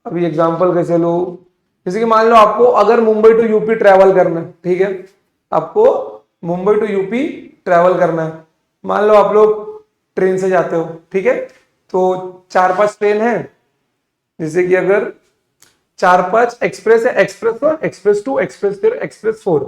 अभी एग्जांपल कैसे लो, जैसे कि मान लो आपको अगर मुंबई टू यूपी ट्रेवल करना है, ठीक है, आपको मुंबई टू यूपी ट्रेवल करना है, मान लो आप लोग ट्रेन से जाते हो, ठीक है, तो 4-5 ट्रेन है, जैसे कि अगर 4-5 एक्सप्रेस है, एक्सप्रेस 1, एक्सप्रेस 2, एक्सप्रेस 3, एक्सप्रेस 4,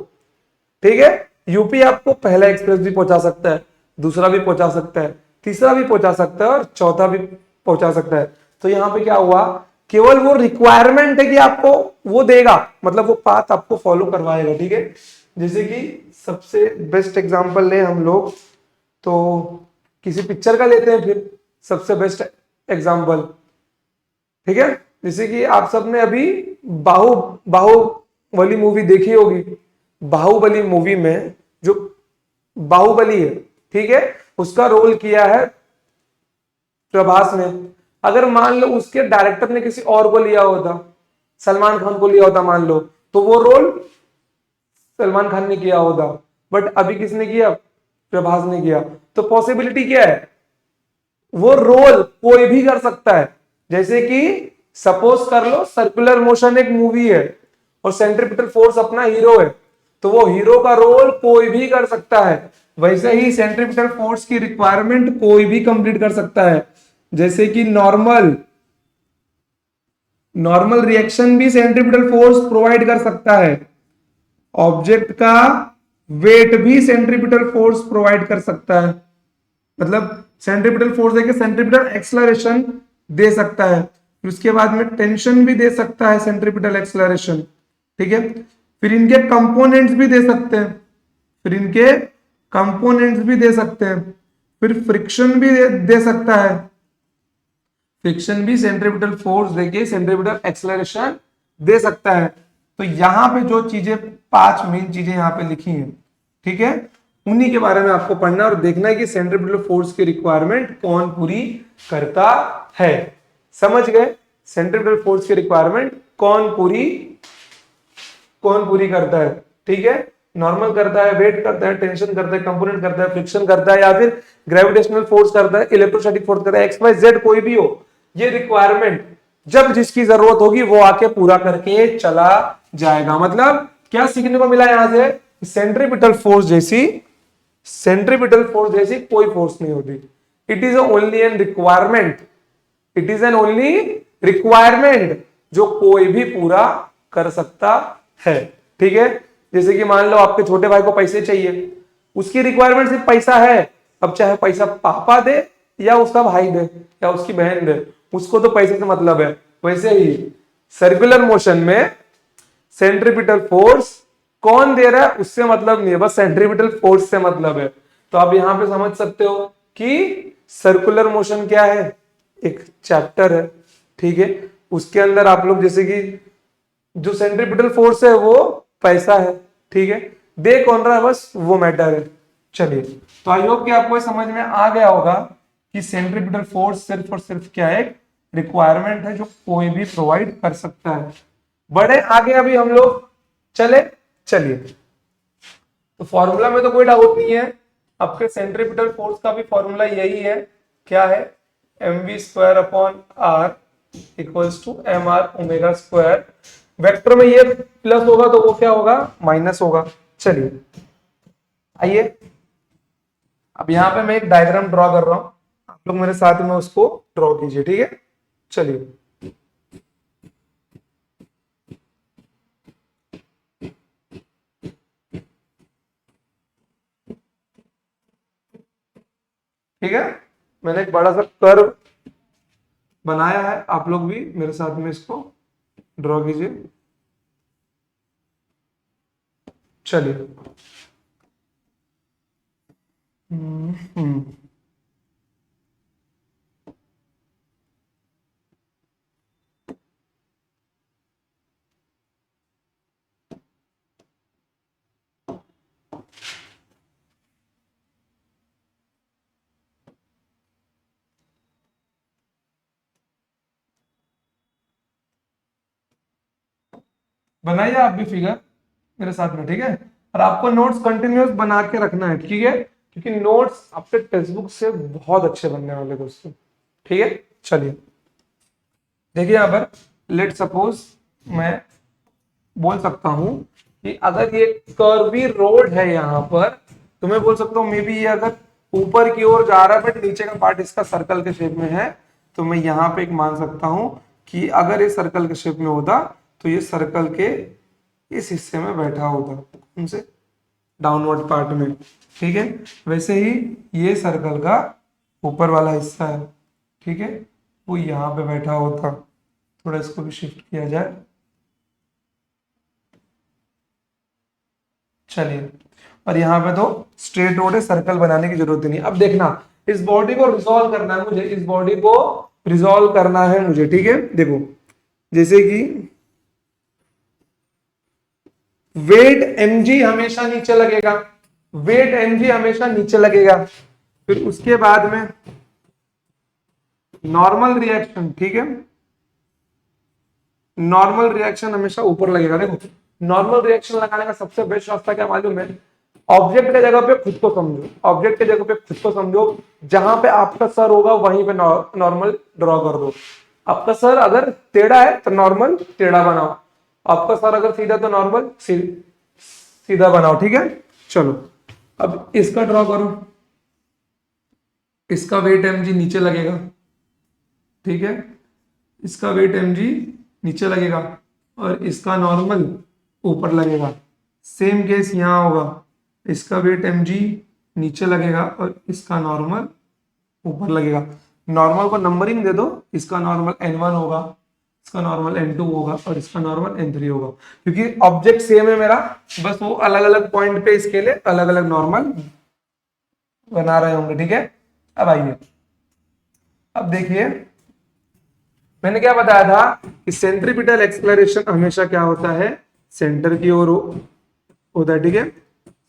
ठीक है। यूपी आपको पहला एक्सप्रेस भी पहुंचा सकता है, दूसरा भी पहुंचा सकता है, तीसरा भी पहुंचा सकता है और चौथा भी पहुंचा सकता है। तो यहाँ पे क्या हुआ, केवल वो रिक्वायरमेंट है कि आपको वो देगा, मतलब वो पाथ आपको फॉलो करवाएगा, ठीक है। जैसे कि सबसे बेस्ट एग्जांपल ले हम लोग, तो किसी पिक्चर का लेते हैं फिर सबसे बेस्ट एग्जांपल, ठीक है। जैसे कि आप सबने अभी बाहुबली मूवी देखी होगी। बाहुबली मूवी में जो बाहुबली है, ठीक है, उसका रोल किया है प्रभास ने। अगर मान लो उसके डायरेक्टर ने किसी और को लिया होता, सलमान खान को लिया होता मान लो, तो वो रोल सलमान खान ने किया होता, बट अभी किसने किया, प्रभास ने किया। तो पॉसिबिलिटी क्या है, वो रोल कोई भी कर सकता है। जैसे कि सपोज कर लो सर्कुलर मोशन एक मूवी है और सेंट्रीपिटल फोर्स अपना हीरो है, तो वो हीरो का रोल कोई भी कर सकता है। वैसे ही सेंट्रीपिटल फोर्स की रिक्वायरमेंट कोई भी कंप्लीट कर सकता है। जैसे कि नॉर्मल रिएक्शन भी सेंट्रीपिटल फोर्स प्रोवाइड कर सकता है। ऑब्जेक्ट का वेट भी सेंट्रीपिटल फोर्स प्रोवाइड कर सकता है, मतलब सेंट्रीपिटल फोर्स देके सेंट्रीपिटल एक्सलरेशन दे सकता है। फिर उसके बाद में टेंशन भी दे सकता है सेंट्रीपिटल एक्सलरेशन, ठीक है। फिर इनके कंपोनेंट्स भी दे सकते हैं, फिर फ्रिक्शन भी दे सकता है। फ्रिक्शन भी सेंट्रीपिटल फोर्स देके सेंट्रीपिटल एक्सलरेशन दे सकता है। तो यहां पे जो चीजें 5 मेन चीजें यहां पे लिखी हैं, ठीक है, उन्हीं के बारे में आपको पढ़ना और देखना है कि सेंट्रीपिटल फोर्स की रिक्वायरमेंट कौन पूरी करता है। समझ गए, सेंट्रीपिटल फोर्स की रिक्वायरमेंट कौन पूरी करता है, ठीक है। नॉर्मल करता है, वेट करता है, टेंशन करता है, कंपोनेंट करता है, फ्रिक्शन करता है, या फिर ग्रेविटेशनल फोर्स करता है, इलेक्ट्रोस्टैटिक फोर्स करता है, एक्स वाई जेड कोई भी हो। ये रिक्वायरमेंट जब जिसकी जरूरत होगी वो आके पूरा करके चला जाएगा। मतलब क्या सीखने को मिला यहां से, सेंट्रीपिटल फोर्स जैसी कोई फोर्स नहीं होती। It is only an requirement जो कोई भी पूरा कर सकता है, ठीक है। जैसे कि मान लो आपके छोटे भाई को पैसे चाहिए, उसकी रिक्वायरमेंट सिर्फ पैसा है। अब चाहे पैसा पापा दे या उसका भाई दे या उसकी बहन दे, उसको तो पैसे से मतलब है। वैसे ही सर्कुलर मोशन में सेंट्रीपिटल फोर्स कौन दे रहा है उससे मतलब नहीं है, बस सेंट्रीपिटल फोर्स से मतलब है। तो आप यहां पे समझ सकते हो कि सर्कुलर मोशन क्या है, एक चैप्टर है, ठीक है। उसके अंदर आप लोग जैसे कि जो सेंट्रीपिटल फोर्स है वो पैसा है, ठीक है, दे कौन रहा है बस वो मैटर है। चलिए, तो आई होप कि आपको समझ में आ गया होगा कि सेंट्रीपिटल फोर्स सिर्फ और सिर्फ क्या है, रिक्वायरमेंट है जो कोई भी प्रोवाइड कर सकता है। बढ़े आगे अभी हम लोग, चलिए, तो फॉर्मूला में तो कोई डाउट नहीं है, आपके सेंट्रीपिटल फोर्स का भी फॉर्मूला यही है, क्या है, mv² equals to mr⍵²। Vector में ये प्लस होगा तो वो क्या होगा, माइनस होगा। चलिए आइए, अब यहां पे मैं एक डायग्राम ड्रॉ कर रहा हूं, आप लोग मेरे साथ में उसको ड्रॉ कीजिए, ठीक है। चलिए, ठीक है, मैंने एक बड़ा सा कर्व बनाया है, आप लोग भी मेरे साथ में इसको ड्रॉ कीजिए। चलिए, बनाइए आप भी फिगर मेरे साथ में, ठीक है। और आपको नोट्स कंटिन्यूस बना के रखना है, ठीक है, क्योंकि नोट्स आपके टेक्स्ट बुक से बहुत अच्छे बनने वाले दोस्तों, ठीक है। चलिए देखिए, यहां पर लेट सपोज मैं बोल सकता हूं कि अगर ये कर्वी रोड है यहां पर, तो मैं बोल सकता हूं मे बी ये अगर ऊपर की ओर जा रहा है बट नीचे का पार्ट इसका सर्कल के शेप में है, तो मैं यहां पे एक मान सकता हूं कि अगर ये सर्कल के शेप में होता तो ये सर्कल के इस हिस्से में बैठा होता, उनसे डाउनवर्ड पार्ट में, ठीक है। वैसे ही ये सर्कल का ऊपर वाला हिस्सा है, ठीक है, वो यहाँ पे बैठा होता। थोड़ा इसको भी शिफ्ट किया जाए, चलिए। और यहाँ पे तो स्ट्रेट रोड है, सर्कल बनाने की जरूरत ही नहीं। अब देखना, इस बॉडी को रिजॉल्व करना है मुझे, इस बॉडी को रिजॉल्व करना है मुझे, ठीक है। देखो, जैसे कि वेट mg हमेशा नीचे लगेगा, वेट mg हमेशा नीचे लगेगा। फिर उसके बाद में नॉर्मल रिएक्शन, ठीक है, नॉर्मल रिएक्शन हमेशा ऊपर लगेगा। देखो, नॉर्मल रिएक्शन लगाने का सबसे बेस्ट रास्ता क्या मालूम है? ऑब्जेक्ट के जगह पे खुद को समझो, ऑब्जेक्ट के जगह पे खुद को समझो, जहां पे आपका सर होगा वहीं पे नॉर्मल ड्रॉ कर दो। आपका सर अगर टेढ़ा है तो नॉर्मल टेढ़ा बनाओ, आपका सर अगर सीधा तो नॉर्मल सीधा बनाओ, ठीक है। चलो, अब इसका ड्रॉ करो, इसका वेट mg नीचे लगेगा, ठीक है, इसका वेट mg नीचे लगेगा और इसका नॉर्मल ऊपर लगेगा। सेम केस यहां होगा, इसका वेट mg नीचे लगेगा और इसका नॉर्मल ऊपर लगेगा। नॉर्मल को नंबरिंग दे दो, इसका नॉर्मल n1 होगा, इसका नॉर्मल n2 होगा और इसका नॉर्मल n3 होगा, क्योंकि ऑब्जेक्ट सेम है मेरा, बस वो अलग अलग पॉइंट पे इसके लिए अलग अलग नॉर्मल बना रहे होंगे, ठीक है। अब आइए, अब देखिए, मैंने क्या बताया था कि सेंट्रीपिटल एक्सेलरेशन हमेशा क्या होता है? सेंटर की ओर होता है, ठीक है।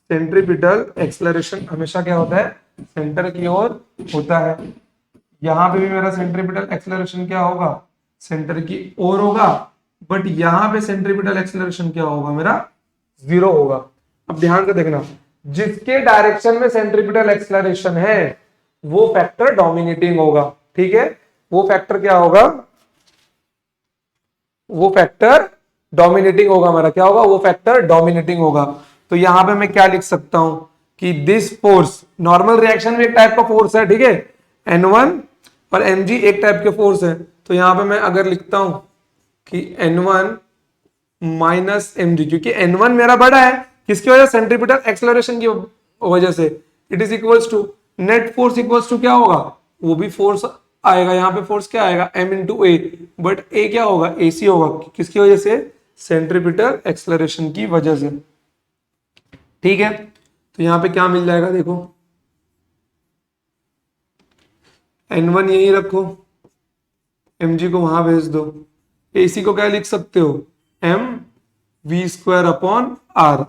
सेंट्रीपिटल एक्सेलरेशन हमेशा क्या होता है? सेंटर की ओर होता है। यहां पे भी मेरा सेंट्रीपिटल एक्सेलरेशन क्या होगा? सेंटर की ओर होगा, बट यहां पे सेंट्रीपिटल एक्सेलरेशन क्या होगा मेरा? 0 होगा। अब ध्यान से देखना, जिसके डायरेक्शन में सेंट्रीपिटल एक्सेलरेशन है वो फैक्टर डोमिनेटिंग होगा, ठीक है। वो फैक्टर क्या होगा? वो फैक्टर डोमिनेटिंग होगा मेरा, क्या होगा? वो फैक्टर डोमिनेटिंग होगा। तो यहां पे मैं क्या लिख सकता हूं कि दिस फोर्स, नॉर्मल रिएक्शन में एक टाइप का फोर्स है, ठीक है, N1 और mg एक टाइप के फोर्स है। तो यहां पे मैं अगर लिखता हूं कि N1 माइनस mg, क्योंकि N1 मेरा बड़ा है, किसकी वजह? सेंट्रीपिटल एक्सेलरेशन की वजह से। It is equals to net force equals to क्या होगा? वो भी फोर्स आएगा, यहाँ पे फोर्स क्या आएगा? m इंटू ए, बट ए क्या होगा? AC होगा, किसकी वजह से? सेंट्रीपिटल एक्सेलरेशन की वजह से, ठीक है। तो यहाँ पे क्या मिल जाएगा? देखो, N1 यही रखो, mg को वहां भेज दो, AC को क्या लिख सकते हो? mv² अपॉन r,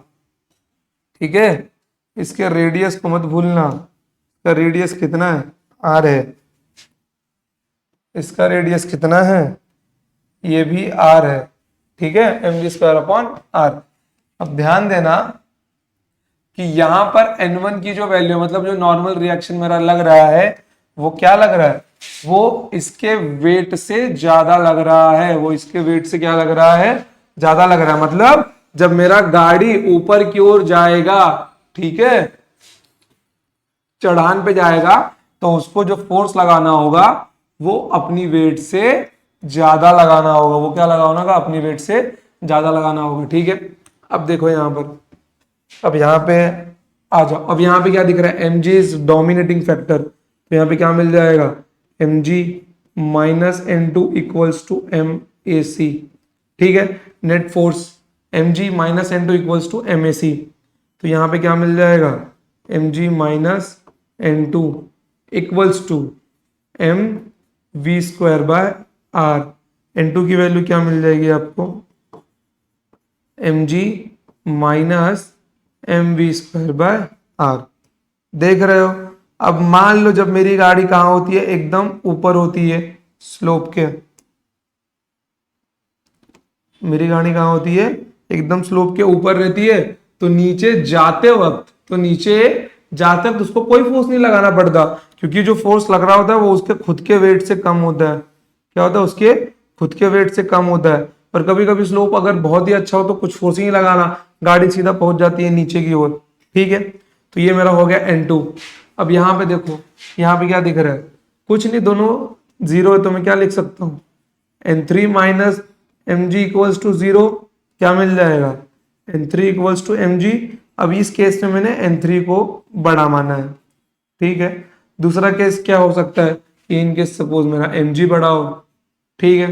ठीक है। इसके रेडियस को मत भूलना, इसका रेडियस कितना है? r है। इसका रेडियस कितना है? ये भी r है, ठीक है, mv² अपॉन r। अब ध्यान देना कि यहां पर N1 की जो वैल्यू, मतलब जो नॉर्मल रिएक्शन मेरा लग रहा है, वो क्या लग रहा है? वो इसके वेट से ज्यादा लग रहा है, वो इसके वेट से क्या लग रहा है? ज्यादा लग रहा है। मतलब जब मेरा गाड़ी ऊपर की ओर जाएगा, ठीक है, चढ़ान पे जाएगा, तो उसको जो फोर्स लगाना होगा वो अपनी वेट से ज्यादा लगाना होगा। वो क्या लगाना होगा? अपनी वेट से ज्यादा लगाना होगा, ठीक है। अब देखो यहां पर, अब यहाँ पे आ जाओ, अब यहाँ पे क्या दिख रहा है? mg इज डोमिनेटिंग फैक्टर, तो यहाँ पे क्या मिल जाएगा? mg minus n2 equals to mac, ठीक है। Net force mg minus n2 equals to mac, तो यहाँ पे क्या मिल जाएगा? mg minus n2 equals to mv² by r। n2 की वैल्यू क्या मिल जाएगी आपको? mg minus mv² by r। देख रहे हो? अब मान लो जब मेरी गाड़ी कहां होती है? एकदम ऊपर होती है, स्लोप के। मेरी गाड़ी कहां होती है? एकदम स्लोप के ऊपर रहती है, तो नीचे जाते वक्त उसको कोई फोर्स नहीं लगाना पड़ता, क्योंकि जो फोर्स लग रहा होता है वो उसके खुद के वेट से कम होता है। क्या होता है? उसके खुद के वेट से कम होता है। पर कभी कभी स्लोप अगर बहुत ही अच्छा हो तो कुछ फोर्स ही नहीं लगाना, गाड़ी सीधा पहुंच जाती है नीचे की ओर, ठीक है। तो ये मेरा हो गया N2। अब यहाँ पे देखो, यहाँ पे क्या दिख रहा है? कुछ नहीं, दोनों 0 है, तो मैं क्या लिख सकता हूँ? N3 minus mg equals to 0, क्या मिल जाएगा? N3 इक्वल्स टू mg अब इस केस में मैंने n3 को बड़ा माना है, ठीक है। दूसरा केस क्या हो सकता है कि इन केस सपोज मेरा mg बड़ा हो, ठीक है,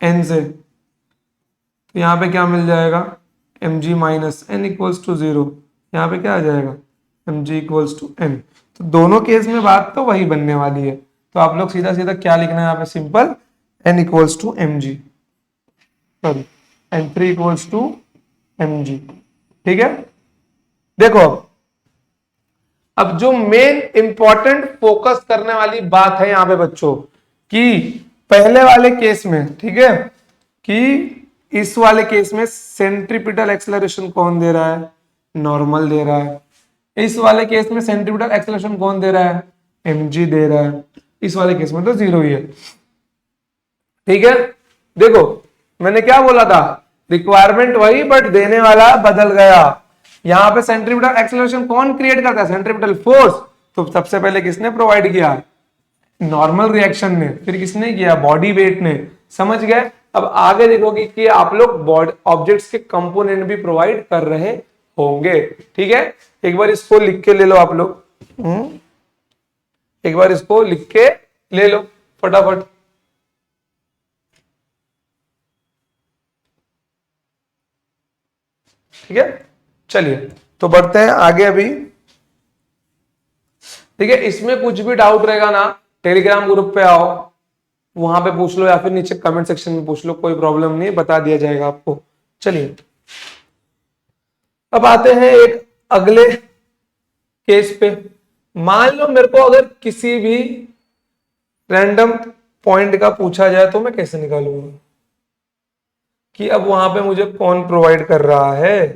n से, तो यहाँ पे क्या मिल जाएगा, mg minus N equals to 0। यहाँ पे क्या आ जाएगा, mg इक्वल्स टू n। तो दोनों केस में बात तो वही बनने वाली है। तो आप लोग सीधा सीधा क्या लिखना है यहाँ पे, simple n equals to mg, sorry n3 equals to mg, ठीक है। देखो अब जो मेन इंपॉर्टेंट फोकस करने वाली बात है यहाँ पे बच्चों, कि पहले वाले केस में, ठीक है, कि इस वाले केस में सेंट्रीपिटल एक्सेलरेशन कौन दे रहा है, नॉर्मल दे रहा है। इस वाले केस में सेंट्रीपिटल एक्सेलरेशन कौन दे रहा है, mg दे रहा है। इस वाले केस में तो 0 ही है, ठीक है। देखो मैंने क्या बोला था, रिक्वायरमेंट वही बट देने वाला बदल गया। यहां पे सेंट्रीपिटल एक्सेलरेशन कौन क्रिएट करता है, सेंट्रीपिटल फोर्स। तो सबसे पहले किसने प्रोवाइड किया, नॉर्मल रिएक्शन ने, फिर किसने किया, बॉडी वेट ने। समझ गए। अब आगे देखोगे कि आप लोग बॉडी ऑब्जेक्ट्स के कंपोनेंट भी प्रोवाइड कर रहे होंगे, ठीक है। एक बार इसको लिख के ले लो आप लोग, एक बार इसको लिख के ले लो फटाफट। ठीक है, चलिए तो बढ़ते हैं आगे। अभी ठीक है, इसमें कुछ भी डाउट रहेगा ना, टेलीग्राम ग्रुप पे आओ, वहां पे पूछ लो, या फिर नीचे कमेंट सेक्शन में पूछ लो, कोई प्रॉब्लम नहीं, बता दिया जाएगा आपको। चलिए अब आते हैं एक अगले केस पे। मान लो मेरे को अगर किसी भी रैंडम पॉइंट का पूछा जाए तो मैं कैसे निकालूंगा कि अब वहां पे मुझे कौन प्रोवाइड कर रहा है।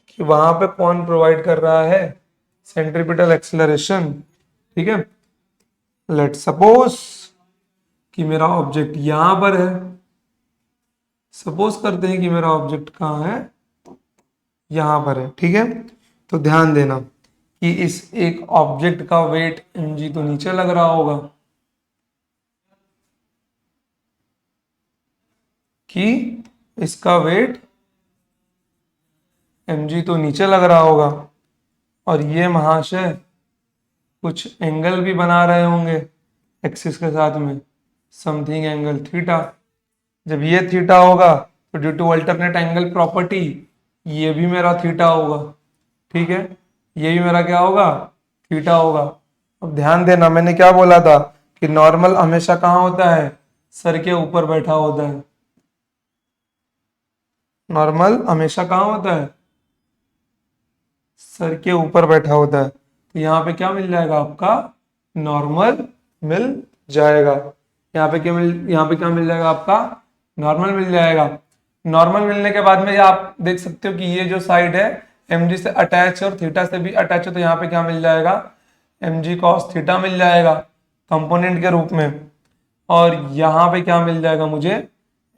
कि वहां पे कौन प्रोवाइड कर रहा है सेंट्रीपिटल एक्सेलरेशन, ठीक है। लेट सपोज कि मेरा ऑब्जेक्ट यहां पर है, सपोज करते हैं कि मेरा ऑब्जेक्ट कहां है, यहां पर है, ठीक है। तो ध्यान देना कि इस एक ऑब्जेक्ट का वेट mg तो नीचे लग रहा होगा, कि इसका वेट mg तो नीचे लग रहा होगा, और ये महाशय कुछ एंगल भी बना रहे होंगे एक्सिस के साथ में, समथिंग एंगल थीटा। जब ये थीटा होगा तो due to alternate angle property ये भी मेरा थीटा होगा, ठीक है। ये भी मेरा क्या होगा, थीटा होगा। अब ध्यान देना मैंने क्या बोला था कि नॉर्मल हमेशा कहाँ होता है, सर के ऊपर बैठा होता है। नॉर्मल हमेशा कहाँ होता है, सर के ऊपर बैठा होता है। तो यहाँ पे क्या मिल जाएगा, आपका नॉर्मल मिल जाएगा। यहाँ पे क्या मिल जाएगा, आपका नॉर्मल मिल जाएगा। नॉर्मल मिलने के बाद में आप देख सकते हो कि ये जो साइड है mg से अटैच है और थीटा से भी अटैच है, तो यहाँ पे क्या मिल जाएगा, mg cos थीटा मिल जाएगा कंपोनेंट के रूप में। और यहाँ पे क्या मिल जाएगा मुझे,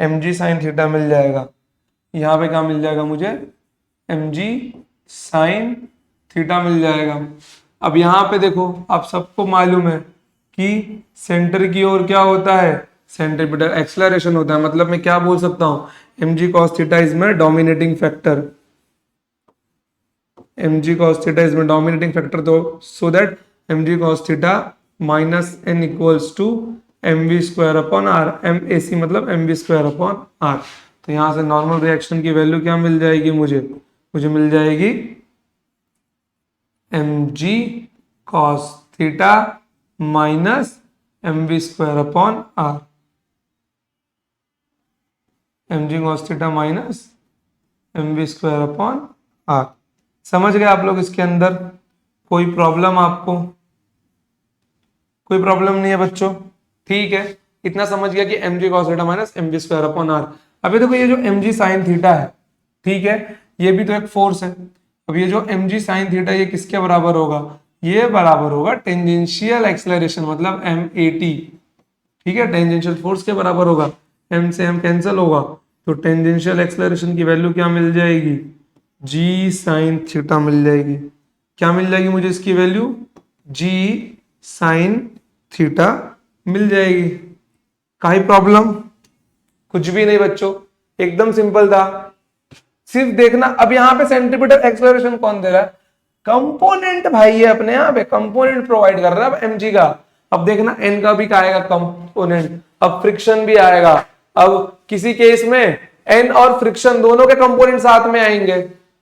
mg sin थीटा मिल जाएगा। यहाँ पे क्या मिल जाएगा मुझे, mg sin थीटा मिल जाएगा। अब यहाँ पे देखो आप सबको मालूम है कि सेंटर की ओर क्या होता है, सेंट्रीपिटल एक्सेलरेशन होता है। मतलब मैं क्या बोल सकता हूँ, mg cos theta is my dominating factor, mg cos theta is my dominating factor. तो so that mg cos theta minus n equals to mv square upon r, mac मतलब mv स्क्वायर अपॉन r। तो यहां से normal reaction की value क्या मिल जाएगी मुझे मिल जाएगी mg cos theta minus mv square upon r, mg cos theta minus mv square upon r। समझ गए आप लोग। इसके अंदर कोई प्रॉब्लम आपको, कोई प्रॉब्लम नहीं है बच्चों, ठीक है। इतना समझ गया कि mg cos theta minus mv square upon r। अभी देखो ये जो mg sin थीटा है, ठीक है, ये भी तो एक फोर्स है। अब ये जो mg sin थीटा ये किसके बराबर होगा, ये बराबर होगा टेंजेंशियल एक्सेलरेशन मतलब mat, ठीक है। टेंजेंशियल फोर्स के बराबर होगा, m से m कैंसिल होगा, तो टेंजेंशियल एक्सेलरेशन की वैल्यू क्या मिल जाएगी, g sin थीटा मिल जाएगी। क्या मिल जाएगी मुझे इसकी वैल्यू, g sin थीटा मिल जाएगी। काई प्रॉब्लम? कुछ भी नहीं बच्चों, एकदम सिंपल था। सिर्फ देखना, अब यहाँ पे सेंट्रीपिटल एक्सेलरेशन कौन दे रहा है? कंपोनेंट भाई है अपने यहाँ पे, कंपोनेंट प्रोवाइड कर रहा है mg का। अब देखना n का भी आएगा कंपोनेंट, अब फ्रिक्शन भी आएगा। अब किसी केस में n और फ्रिक्शन दोनों के कंपोनेंट साथ में आएंगे।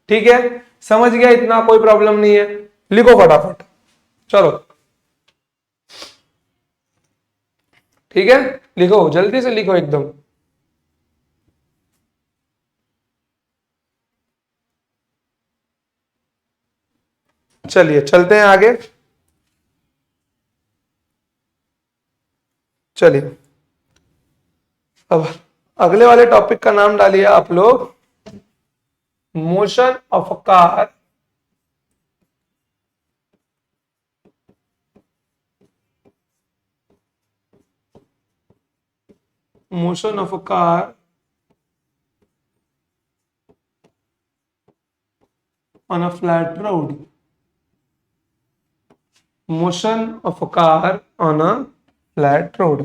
ठीक है, समझ गया? इतना कोई प्रॉब्लम नहीं है। लिखो फटाफट, चलो ठीक है, लिखो जल्दी से, लिखो एकदम। चलिए चलते हैं आगे। चलिए अब अगले वाले टॉपिक का नाम डालिए आप लोग, motion of a car motion of a car on a flat road. Motion of a car on a flat road.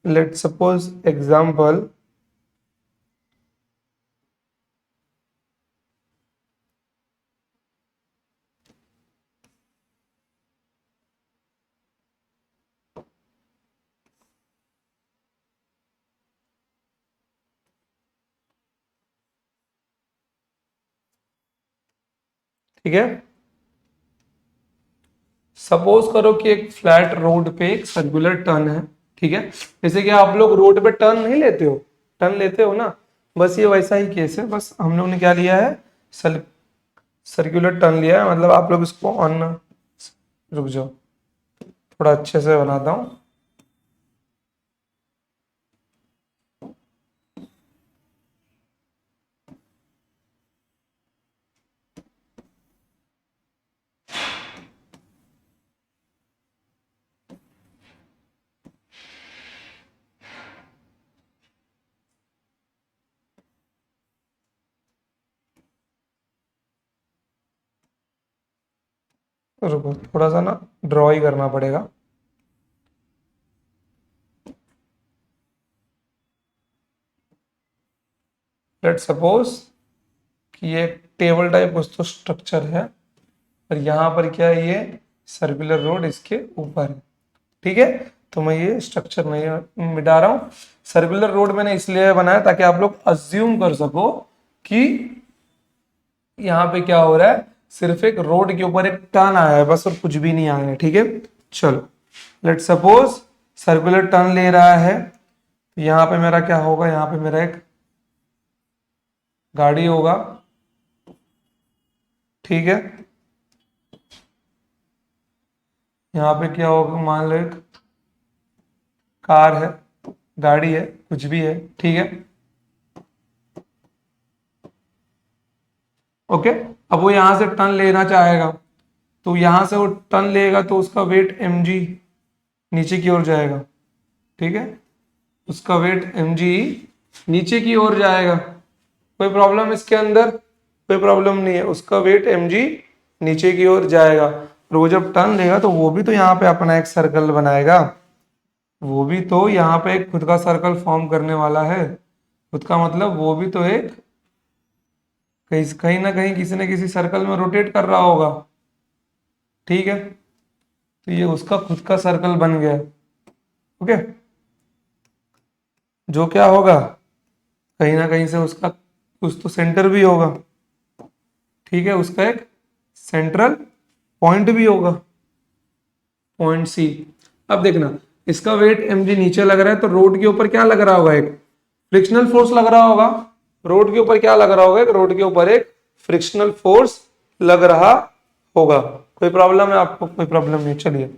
Let's suppose example, ठीक है। सपोज करो कि एक फ्लैट रोड पे एक सर्कुलर टर्न है, ठीक है। जैसे कि आप लोग रोड पे टर्न नहीं लेते हो, टर्न लेते हो ना, बस ये वैसा ही केस है। बस हम लोग ने क्या लिया है, सर्कुलर टर्न लिया है। मतलब आप लोग इसको ऑन, रुक जाओ थोड़ा अच्छे से बनाता हूं। रुको, थोड़ा सा ना ड्रॉ ही करना पड़ेगा। लेट्स सपोज कि ये टेबल टाइप कुछ तो स्ट्रक्चर है, और यहाँ पर क्या है, ये सर्कुलर रोड इसके ऊपर है। ठीक है, तो मैं ये स्ट्रक्चर नहीं मिटा रहा हूँ। सर्कुलर रोड मैंने इसलिए बनाया ताकि आप लोग अज्यूम कर सको कि यहाँ पे क्या हो रहा है, सिर्फ एक रोड के ऊपर एक टर्न आया है बस, और कुछ भी नहीं आया है। ठीक है, चलो लेट्स सपोज सर्कुलर टर्न ले रहा है। यहाँ पे मेरा क्या होगा, यहाँ पे मेरा एक गाड़ी होगा, ठीक है। यहाँ पे क्या होगा, मान लो एक कार है, गाड़ी है, कुछ भी है, ठीक है। ओके, अब वो यहां से टर्न लेना चाहेगा, तो यहां से वो टर्न लेगा तो उसका वेट mg नीचे की ओर जाएगा। ठीक है, उसका वेट mg नीचे की ओर जाएगा। कोई प्रॉब्लम इसके अंदर? कोई प्रॉब्लम नहीं है, उसका वेट mg नीचे की ओर जाएगा। और वो जब टर्न लेगा तो वो भी तो यहाँ पे अपना एक सर्कल बनाएगा, वो भी तो यहाँ पे एक खुद का सर्कल फॉर्म करने वाला है। खुद का मतलब वो भी तो एक कहीं कहीं ना कहीं किसी न किसी सर्कल में रोटेट कर रहा होगा। ठीक है, तो ये उसका खुद का सर्कल बन गया। ओके, जो क्या होगा, कहीं ना कहीं से उसका कुछ तो सेंटर भी होगा। ठीक है, उसका एक सेंट्रल पॉइंट भी होगा, पॉइंट सी। अब देखना, इसका वेट mg नीचे लग रहा है, तो रोड के ऊपर क्या लग रहा होगा, एक फ्रिक्शनल फोर्स लग रहा होगा। रोड के ऊपर क्या लग रहा होगा, रोड के ऊपर एक फ्रिक्शनल फोर्स लग रहा होगा। कोई प्रॉब्लम है आपको? कोई प्रॉब्लम नहीं, चलिए।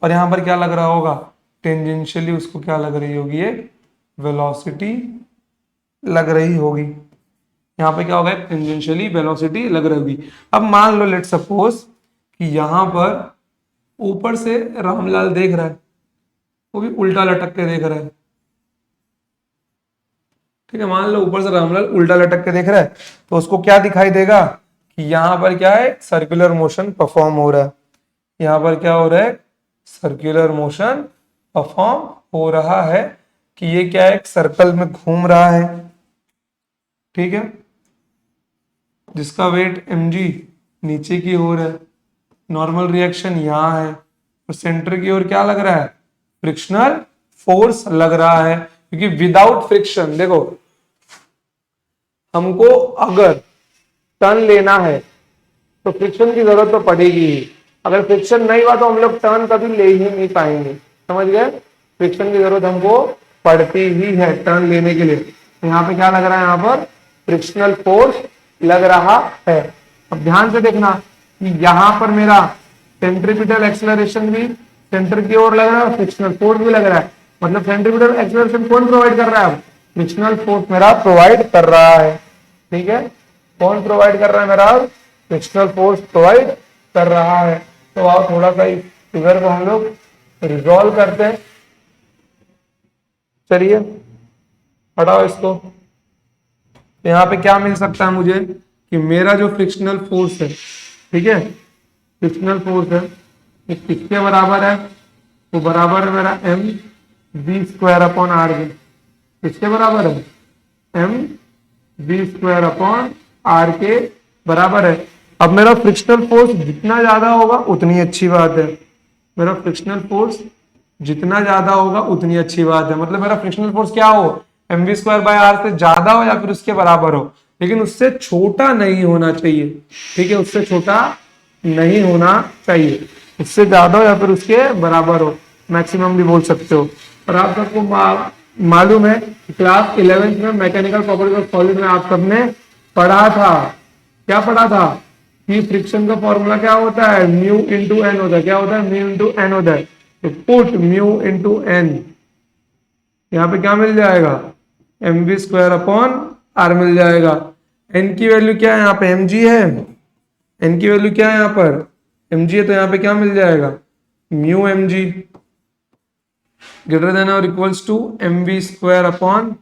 और यहाँ पर क्या लग रहा होगा, टेंजेंशियली उसको क्या लग रही होगी, एक वेलोसिटी लग रही होगी। यहाँ पे क्या होगा, टेंजेंशियली वेलोसिटी लग रही होगी। अब मान लो लेट सपोज कि यहाँ पर ऊपर से रामलाल देख रहा है, वो भी उल्टा लटक के देख रहा है। ठीक है, मान लो ऊपर से रामलाल उल्टा लटक के देख रहा है, तो उसको क्या दिखाई देगा कि यहाँ पर क्या है, सर्कुलर मोशन परफॉर्म हो रहा है। यहाँ पर क्या हो रहा है, सर्कुलर मोशन परफॉर्म हो रहा है कि ये क्या है, एक सर्कल में घूम रहा है, ठीक है, जिसका वेट mg नीचे की ओर है, नॉर्मल रिएक्शन यहाँ है, और सेंटर की ओर क्या लग रहा है, फ्रिक्शनल फोर्स लग रहा है, क्योंकि विदाउट फ्रिक्शन देखो हमको अगर टर्न लेना है तो फ्रिक्शन की जरूरत तो पड़ेगी ही। अगर फ्रिक्शन नहीं हुआ तो हम लोग टर्न कभी ले ही नहीं पाएंगे, समझ गए। फ्रिक्शन की जरूरत हमको पड़ती ही है टर्न लेने के लिए। तो यहाँ पे क्या लग रहा है, यहाँ पर फ्रिक्शनल फोर्स लग रहा है। अब ध्यान से देखना कि यहाँ पर मेरा सेंट्रीपिटल एक्सेलरेशन भी सेंटर की ओर लग रहा है और फ्रिक्शनल फोर्स भी लग रहा है। मतलब सेंट्रीपिटल एक्सेलरेशन कौन प्रोवाइड कर रहा है, फ्रिक्शनल फोर्स मेरा प्रोवाइड कर रहा है, ठीक है। कौन प्रोवाइड कर रहा है, मेरा फ्रिक्शनल फोर्स प्रोवाइड कर रहा है। तो आओ थोड़ा सा इस फिगर को हम लोग रिजॉल्व करते हैं। चलिए हटाओ इसको। तो यहाँ पे क्या मिल सकता है मुझे कि मेरा जो फ्रिक्शनल फोर्स है, ठीक है, फ्रिक्शनल फोर्स है ये किसके बराबर है, वो बराबर है मेरा M B square upon R के। किसके बराबर है, M B square upon R के बराबर है। अब मेरा फ्रिक्शनल फोर्स जितना ज्यादा होगा उतनी अच्छी बात है, मेरा फ्रिक्शनल फोर्स जितना ज्यादा होगा उतनी अच्छी बात है। मतलब मेरा फ्रिक्शनल फोर्स क्या हो, M we square by R से ज्यादा हो या फिर उसके बराबर हो, लेकिन उससे छोटा नहीं होना चाहिए, ठीक है, उससे छोटा नहीं होना चाहिए, उससे ज्यादा हो या फिर उसके बराबर हो, मैक्सिमम भी बोल सकते हो। और आप सबको मालूम है क्लास 11th में मैकेनिकल प्रॉपर्टीज ऑफ सॉलिड में आप सबने पढ़ा था, क्या पढ़ा था कि फ्रिक्शन का फॉर्मूला क्या होता है, म्यू इंटू एन होता है। क्या होता है, म्यू इंटू एन होता है। तो पुट म्यू इंटू एन, यहाँ पे क्या मिल जाएगा, m we square upon r मिल जाएगा। एन की वैल्यू क्या है, यहाँ पे एम जी है, एन की वैल्यू क्या है यहाँ पर एम जी है, तो यहाँ पे क्या मिल जाएगा, mu m g greater than और equals to M we square upon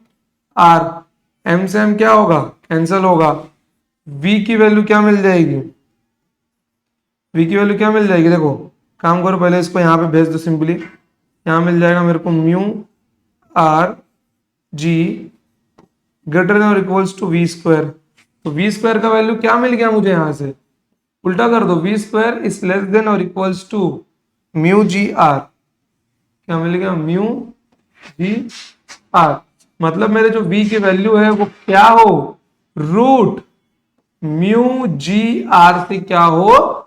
r. M से एम क्या होगा, कैंसल होगा। v की वैल्यू क्या मिल जाएगी, v की वैल्यू क्या मिल जाएगी, देखो काम करो पहले इसको यहाँ पे भेज दो सिंपली। यहाँ मिल जाएगा मेरे को mu r g greater than और इक्वल्स टू वी स्क्वायर। तो वी स्क्वायर का वैल्यू क्या मिल गया मुझे, यहाँ से उल्टा कर दो, v square is less than और equals to mu ji r. क्या मिल गया, म्यू जी आर। मतलब मेरे जो v की वैल्यू है वो क्या हो, रूट म्यू जी आर से क्या हो,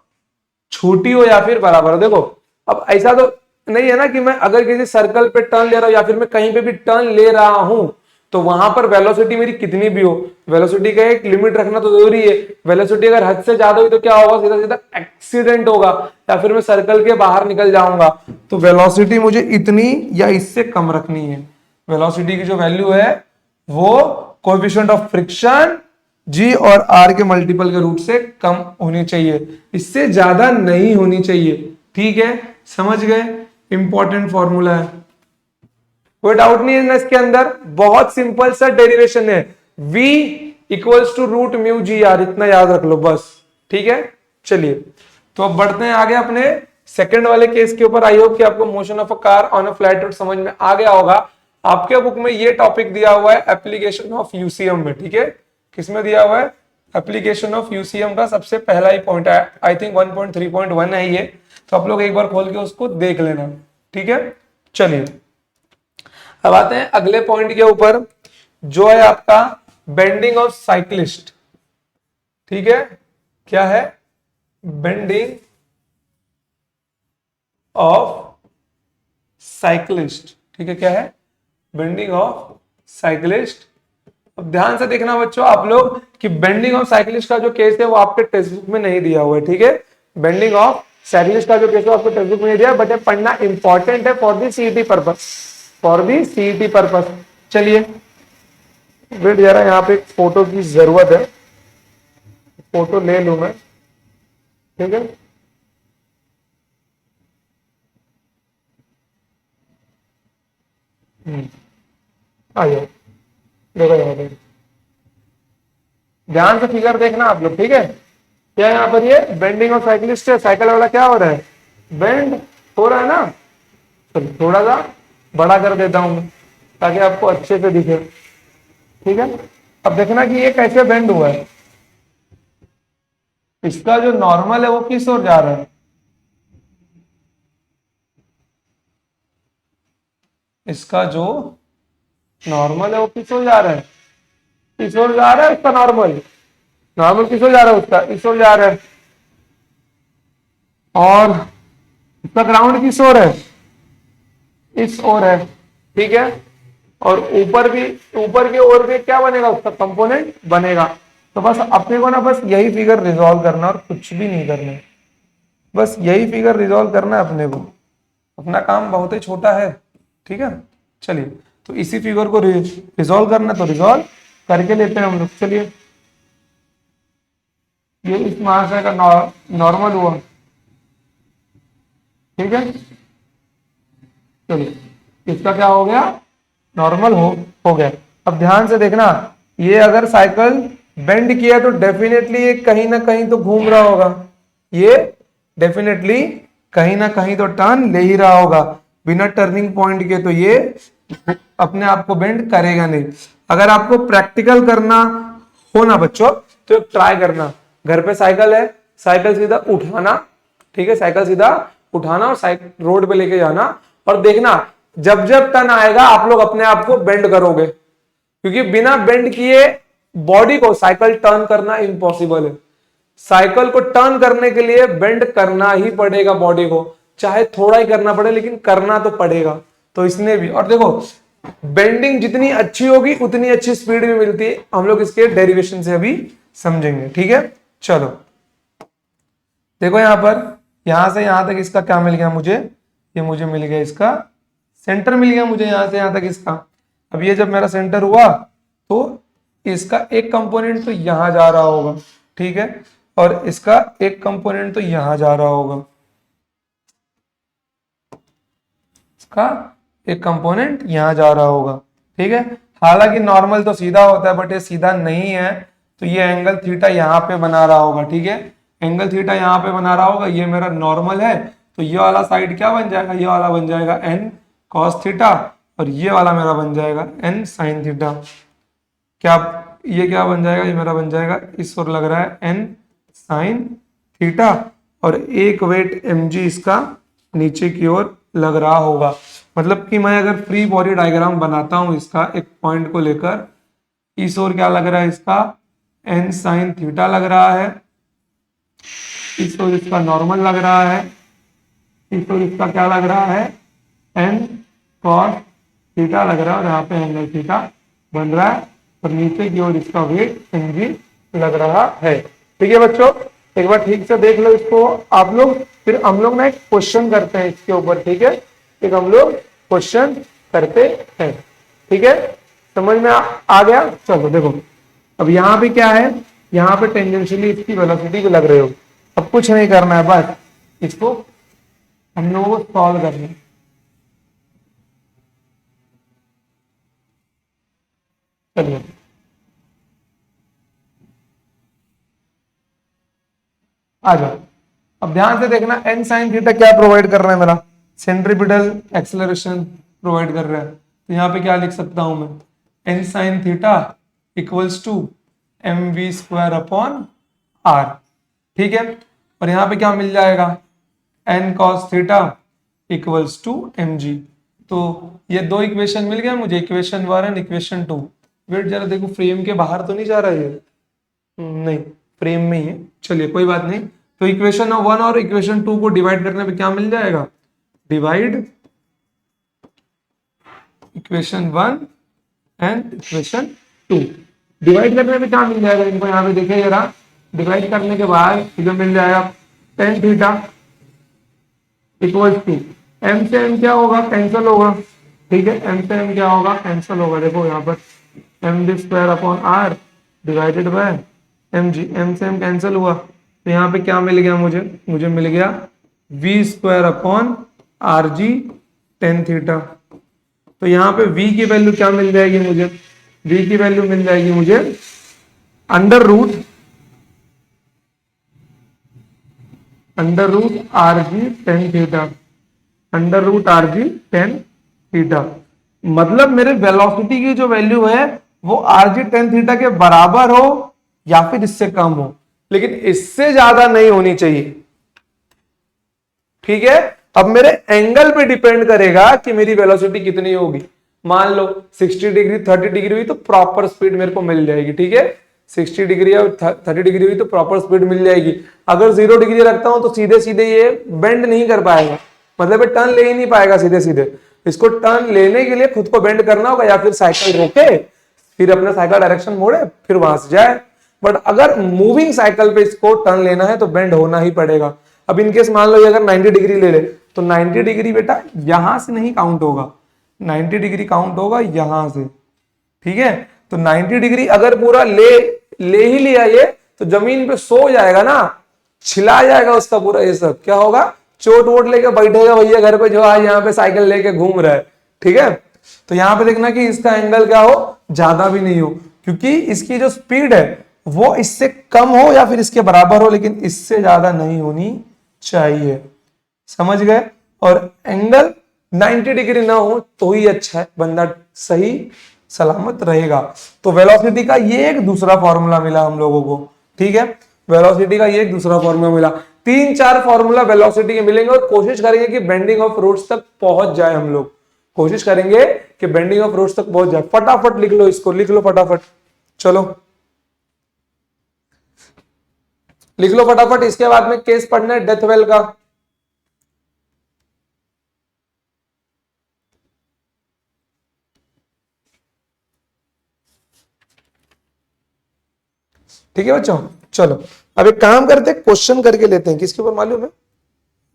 छोटी हो या फिर बराबर हो। देखो अब ऐसा तो नहीं है ना कि मैं अगर किसी सर्कल पे टर्न ले रहा हूं या फिर मैं कहीं पे भी टर्न ले रहा हूं तो वहां पर वेलोसिटी मेरी कितनी भी हो, वेलोसिटी का एक लिमिट रखना तो जरूरी है। वेलोसिटी अगर हद से ज्यादा हुई तो क्या होगा, सीधा सीधा एक्सीडेंट होगा या फिर मैं सर्कल के बाहर निकल जाऊंगा। तो वेलोसिटी मुझे इतनी या इससे कम रखनी है। वेलोसिटी की जो वैल्यू है वो कोएफिशिएंट ऑफ फ्रिक्शन जी और आर के मल्टीपल के रूट से कम होनी चाहिए, इससे ज्यादा नहीं होनी चाहिए, ठीक है, समझ गए। इंपॉर्टेंट फॉर्मूला है, कोई डाउट नहीं है ना इसके अंदर, बहुत सिंपल सा डेरिवेशन है। v equals to root mu ji R, इतना याद रख लो बस, ठीक है। चलिए तो अब बढ़ते हैं आगे अपने सेकंड वाले केस के ऊपर। आई होप कि आपको motion of a car on a flat road समझ में आ गया होगा। आपके बुक में ये टॉपिक दिया हुआ है एप्लीकेशन ऑफ यूसीएम में, ठीक है। किसमें दिया हुआ है, एप्लीकेशन ऑफ यूसीएम का सबसे पहला ही पॉइंट है, आई थिंक 1.3.1 है ये, तो आप लोग एक बार खोल के उसको देख लेना, ठीक है। चलिए अब आते हैं अगले पॉइंट के ऊपर जो है आपका बेंडिंग ऑफ साइक्लिस्ट, ठीक है। क्या है, बेंडिंग ऑफ साइक्लिस्ट, ठीक है, क्या है, बेंडिंग ऑफ साइक्लिस्ट। अब ध्यान से देखना बच्चों आप लोग कि बेंडिंग ऑफ साइक्लिस्ट का जो केस है वो आपके टेक्स्ट बुक में नहीं दिया हुआ है, ठीक है। बेंडिंग ऑफ साइक्लिस्ट का जो केस है आपको टेक्स्ट बुक में नहीं दिया, बट ये पढ़ना इंपॉर्टेंट है for the CET purpose, for the CET purpose. चलिए वेट जरा, यहाँ पे एक फोटो की जरूरत है, फोटो ले लू मैं, ठीक है। आइए देखो यहाँ पे ध्यान से फिगर देखना आप लोग, ठीक है। क्या यहाँ पर ये बेंडिंग ऑफ साइक्लिस्ट है, साइकिल वाला क्या हो रहा है, बेंड हो रहा है ना, तो थोड़ा सा बड़ा कर देता हूं मैं ताकि आपको अच्छे से दिखे। ठीक है, अब देखना कि ये कैसे बेंड हुआ है। इसका जो नॉर्मल है वो किस ओर जा रहा है, इसका जो नॉर्मल है वो किस ओर जा रहा है, इस ओर जा रहा है उसका नॉर्मल। नॉर्मल किस ओर जा रहा है, उसका इस ओर जा रहा है। और इसका ग्राउंड किस ओर है, इस ओर है। ठीक है, और ऊपर भी, ऊपर की ओर भी क्या बनेगा, उसका कंपोनेंट बनेगा। तो बस अपने को ना बस यही फिगर रिजॉल्व करना और कुछ भी नहीं करना है। बस यही फिगर रिजॉल्व करना है अपने को, अपना काम बहुत ही छोटा है। ठीक है, चलिए तो इसी फिगर को रिजॉल्व करना, तो रिजॉल्व करके लेते हैं हम लोग। चलिए, ये इस महाशय का नॉर्मल हुआ। ठीक है, चलिए इसका क्या हो गया, नॉर्मल हो गया। अब ध्यान से देखना, ये अगर साइकिल बेंड किया तो डेफिनेटली ये कहीं ना कहीं तो घूम रहा होगा, ये डेफिनेटली कहीं ना कहीं तो टर्न ले ही रहा होगा। बिना टर्निंग पॉइंट के तो ये अपने आप को बेंड करेगा नहीं। अगर आपको प्रैक्टिकल करना हो ना बच्चों, तो ट्राई करना, घर पे साइकिल है, साइकिल सीधा उठाना। ठीक है, साइकिल सीधा उठाना और साइकिल रोड पे लेके जाना और देखना, जब जब टर्न आएगा आप लोग अपने आप को बेंड करोगे, क्योंकि बिना बेंड किए बॉडी को साइकिल टर्न करना इम्पॉसिबल है। साइकिल को टर्न करने के लिए बेंड करना ही पड़ेगा बॉडी को, चाहे थोड़ा ही करना पड़े लेकिन करना तो पड़ेगा। तो इसने भी, और देखो बेंडिंग जितनी अच्छी होगी उतनी अच्छी स्पीड भी मिलती है। हम लोग इसके डेरिवेशन से अभी समझेंगे। ठीक है, चलो देखो यहां पर, यहां से यहां तक इसका क्या मिल गया मुझे, ये मुझे मिल गया इसका सेंटर मिल गया मुझे यहां से यहां तक इसका। अब ये जब मेरा सेंटर हुआ तो इसका एक कंपोनेंट तो यहां जा रहा होगा। ठीक है, और इसका एक कंपोनेंट तो यहां जा रहा होगा, इसका एक कंपोनेंट यहां जा रहा होगा। ठीक है, हालांकि नॉर्मल तो सीधा होता है बट ये सीधा नहीं है, तो ये एंगल थीटा यहाँ पे बना रहा होगा। ठीक है, एंगल थीटा यहाँ पे बना रहा होगा, ये मेरा नॉर्मल है, तो ये वाला साइड क्या बन जाएगा, ये वाला बन जाएगा एन कॉस थीटा, और ये वाला मेरा बन जाएगा एन साइन थीटा। क्या ये क्या बन जाएगा, ये मेरा बन जाएगा इस ओर लग रहा है एन साइन थीटा, और एक वेट mg इसका नीचे की ओर लग रहा होगा। मतलब कि मैं अगर फ्री बॉडी डायग्राम बनाता हूं इसका एक पॉइंट को लेकर, इस ओर क्या लग रहा है, इसका एन साइन थीटा लग रहा है, इस ओर इसका नॉर्मल लग रहा है, इस ओर इसका क्या लग रहा है, एन कॉस थीटा लग रहा है, और यहाँ पे एंगल थीटा बन रहा है, और नीचे की ओर इसका वेट mg लग रहा है। ठीक है बच्चों, एक बार ठीक से देख लो इसको आप लोग, फिर हम लोग ना एक क्वेश्चन करते हैं इसके ऊपर। ठीक है, एक हम लोग क्वेश्चन करते हैं। ठीक है, समझ में आ गया। चलो देखो, अब यहाँ पे क्या है, यहाँ पे टेंजेंशियली इसकी वेलोसिटी भी लग रही हो। अब कुछ नहीं करना है, बस इसको हम लोगों को सॉल्व करना है। चलिए आ जाओ, अब ध्यान से देखना, एन साइन थीटा क्या प्रोवाइड कर रहा है, मेरा सेंट्रीपिटल एक्सेलरेशन प्रोवाइड कर रहा है। तो यहाँ पे क्या लिख सकता हूं मैं, N sine theta equals to M we square upon R. ठीक है, और यहाँ पे क्या मिल जाएगा, N cos theta equals to M G. तो ये दो इक्वेशन मिल गया मुझे, इक्वेशन 1 एंड इक्वेशन 2। वेट जरा देखो, फ्रेम के बाहर तो नहीं जा रहा है ये, नहीं फ्रेम में ही है। चलिए कोई बात नहीं, तो इक्वेशन 1 और इक्वेशन 2 को डिवाइड करने पे क्या मिल जाएगा, divide equation 1 and equation 2। Divide करने पे क्या मिल जाएगा, इनको यहाँ पे देखिए जरा, डिवाइड करने के बाद इधर मिल जाएगा tan theta equals to, M से एम क्या होगा, कैंसिल होगा। ठीक है, एम से एम क्या होगा, कैंसिल होगा। देखो यहाँ पर M D square upon R divided by M G, M से एम कैंसिल हुआ, तो यहाँ पे क्या मिल गया मुझे, मुझे मिल गया V square upon R G tan theta. तो यहाँ पे v की वैल्यू क्या मिल जाएगी मुझे, v की वैल्यू मिल जाएगी मुझे under root R G tan theta, under root R G tan theta. मतलब मेरे वेलोसिटी की जो वैल्यू है वो आर जी टेन थीटा के बराबर हो या फिर इससे कम हो, लेकिन इससे ज्यादा नहीं होनी चाहिए। ठीक है, अब मेरे एंगल पे डिपेंड करेगा कि मेरी वेलोसिटी कितनी होगी। मान लो 60 डिग्री 30 डिग्री हुई तो प्रॉपर स्पीड मेरे को मिल जाएगी। ठीक है, 60 डिग्री और 30 डिग्री हुई तो प्रॉपर स्पीड मिल जाएगी। अगर 0 डिग्री रखता हूं तो सीधे सीधे ये बेंड नहीं कर पाएगा, मतलब ये टर्न ले ही नहीं पाएगा सीधे सीधे। इसको टर्न लेने के लिए खुद को बेंड करना होगा, या फिर साइकिल रोके फिर अपना साइकिल डायरेक्शन मोड़े फिर वहां से जाए। बट अगर मूविंग साइकिल पे इसको टर्न लेना है तो बेंड होना ही पड़ेगा। अब इनकेस मान लो ये अगर 90 डिग्री ले ले तो 90 डिग्री बेटा यहां से नहीं काउंट होगा, 90 डिग्री काउंट होगा यहां से। ठीक है, तो 90 डिग्री अगर पूरा ले ही लिया ये तो जमीन पे सो जाएगा ना, छिला जाएगा उसका पूरा। ये सब क्या होगा, चोट वोट लेके बैठेगा भैया घर पे जो आज यहाँ पे साइकिल लेके घूम रहा है। ठीक है, तो यहां पे देखना कि इसका एंगल क्या हो, ज्यादा भी नहीं हो, क्योंकि इसकी जो स्पीड है वो इससे कम हो या फिर इसके बराबर हो, लेकिन इससे ज्यादा नहीं होनी चाहिए। समझ गए। और एंगल 90 डिग्री ना हो तो ही अच्छा है, बंदा सही सलामत रहेगा। तो वेलोसिटी का ये एक दूसरा फॉर्मूला मिला हम लोगों को। ठीक है, वेलोसिटी का ये एक दूसरा फॉर्मूला मिला। 3-4 फॉर्मूला वेलोसिटी के मिलेंगे और कोशिश करेंगे कि बेंडिंग ऑफ रूट्स तक पहुंच जाए हम लोग। कोशिश करेंगे कि बेंडिंग ऑफ रूट्स तक पहुंच जाए। फटाफट लिख लो इसको, लिख लो फटाफट, चलो लिख लो फटाफट। इसके बाद में केस पढ़ना है डेथ वेल का। ठीक है बच्चों, चलो अब एक काम करते हैं, क्वेश्चन करके लेते हैं। किसके ऊपर मालूम है,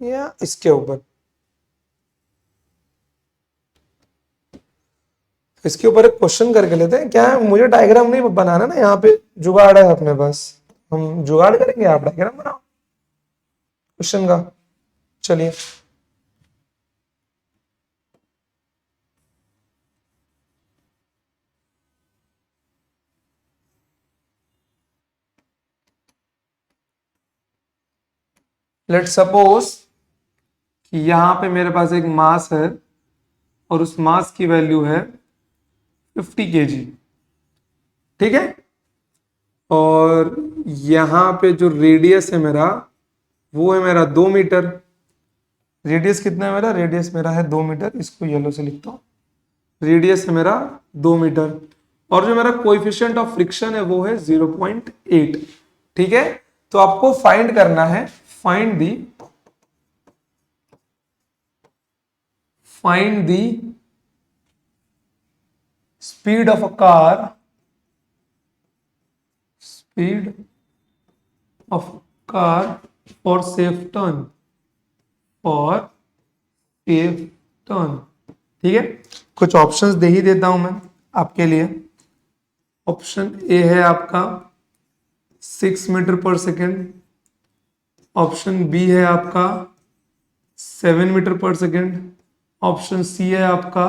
या इसके ऊपर, इसके ऊपर एक क्वेश्चन करके लेते हैं। क्या है, मुझे डायग्राम नहीं बनाना ना, यहाँ पे जुगाड़ है अपने पास, हम जुगाड़ करेंगे, आप डायग्राम बनाओ क्वेश्चन का। चलिए लेट सपोज कि यहां पे मेरे पास एक मास है और उस मास की वैल्यू है 50 kg। ठीक है, और यहां पे जो रेडियस है मेरा वो है मेरा 2 मीटर। रेडियस कितना है मेरा, रेडियस मेरा है 2 मीटर, इसको येलो से लिखता हूं। रेडियस है मेरा 2 मीटर और जो मेरा कोएफिशिएंट ऑफ फ्रिक्शन है वो है 0.8। ठीक है, तो आपको फाइंड करना है, find the speed of a car, speed of car for safe turn, for safe turn. ठीक है, कुछ ऑप्शंस दे ही देता हूं मैं आपके लिए। ऑप्शन ए है आपका 6 मीटर पर सेकेंड, ऑप्शन बी है आपका 7 मीटर पर सेकेंड, ऑप्शन सी है आपका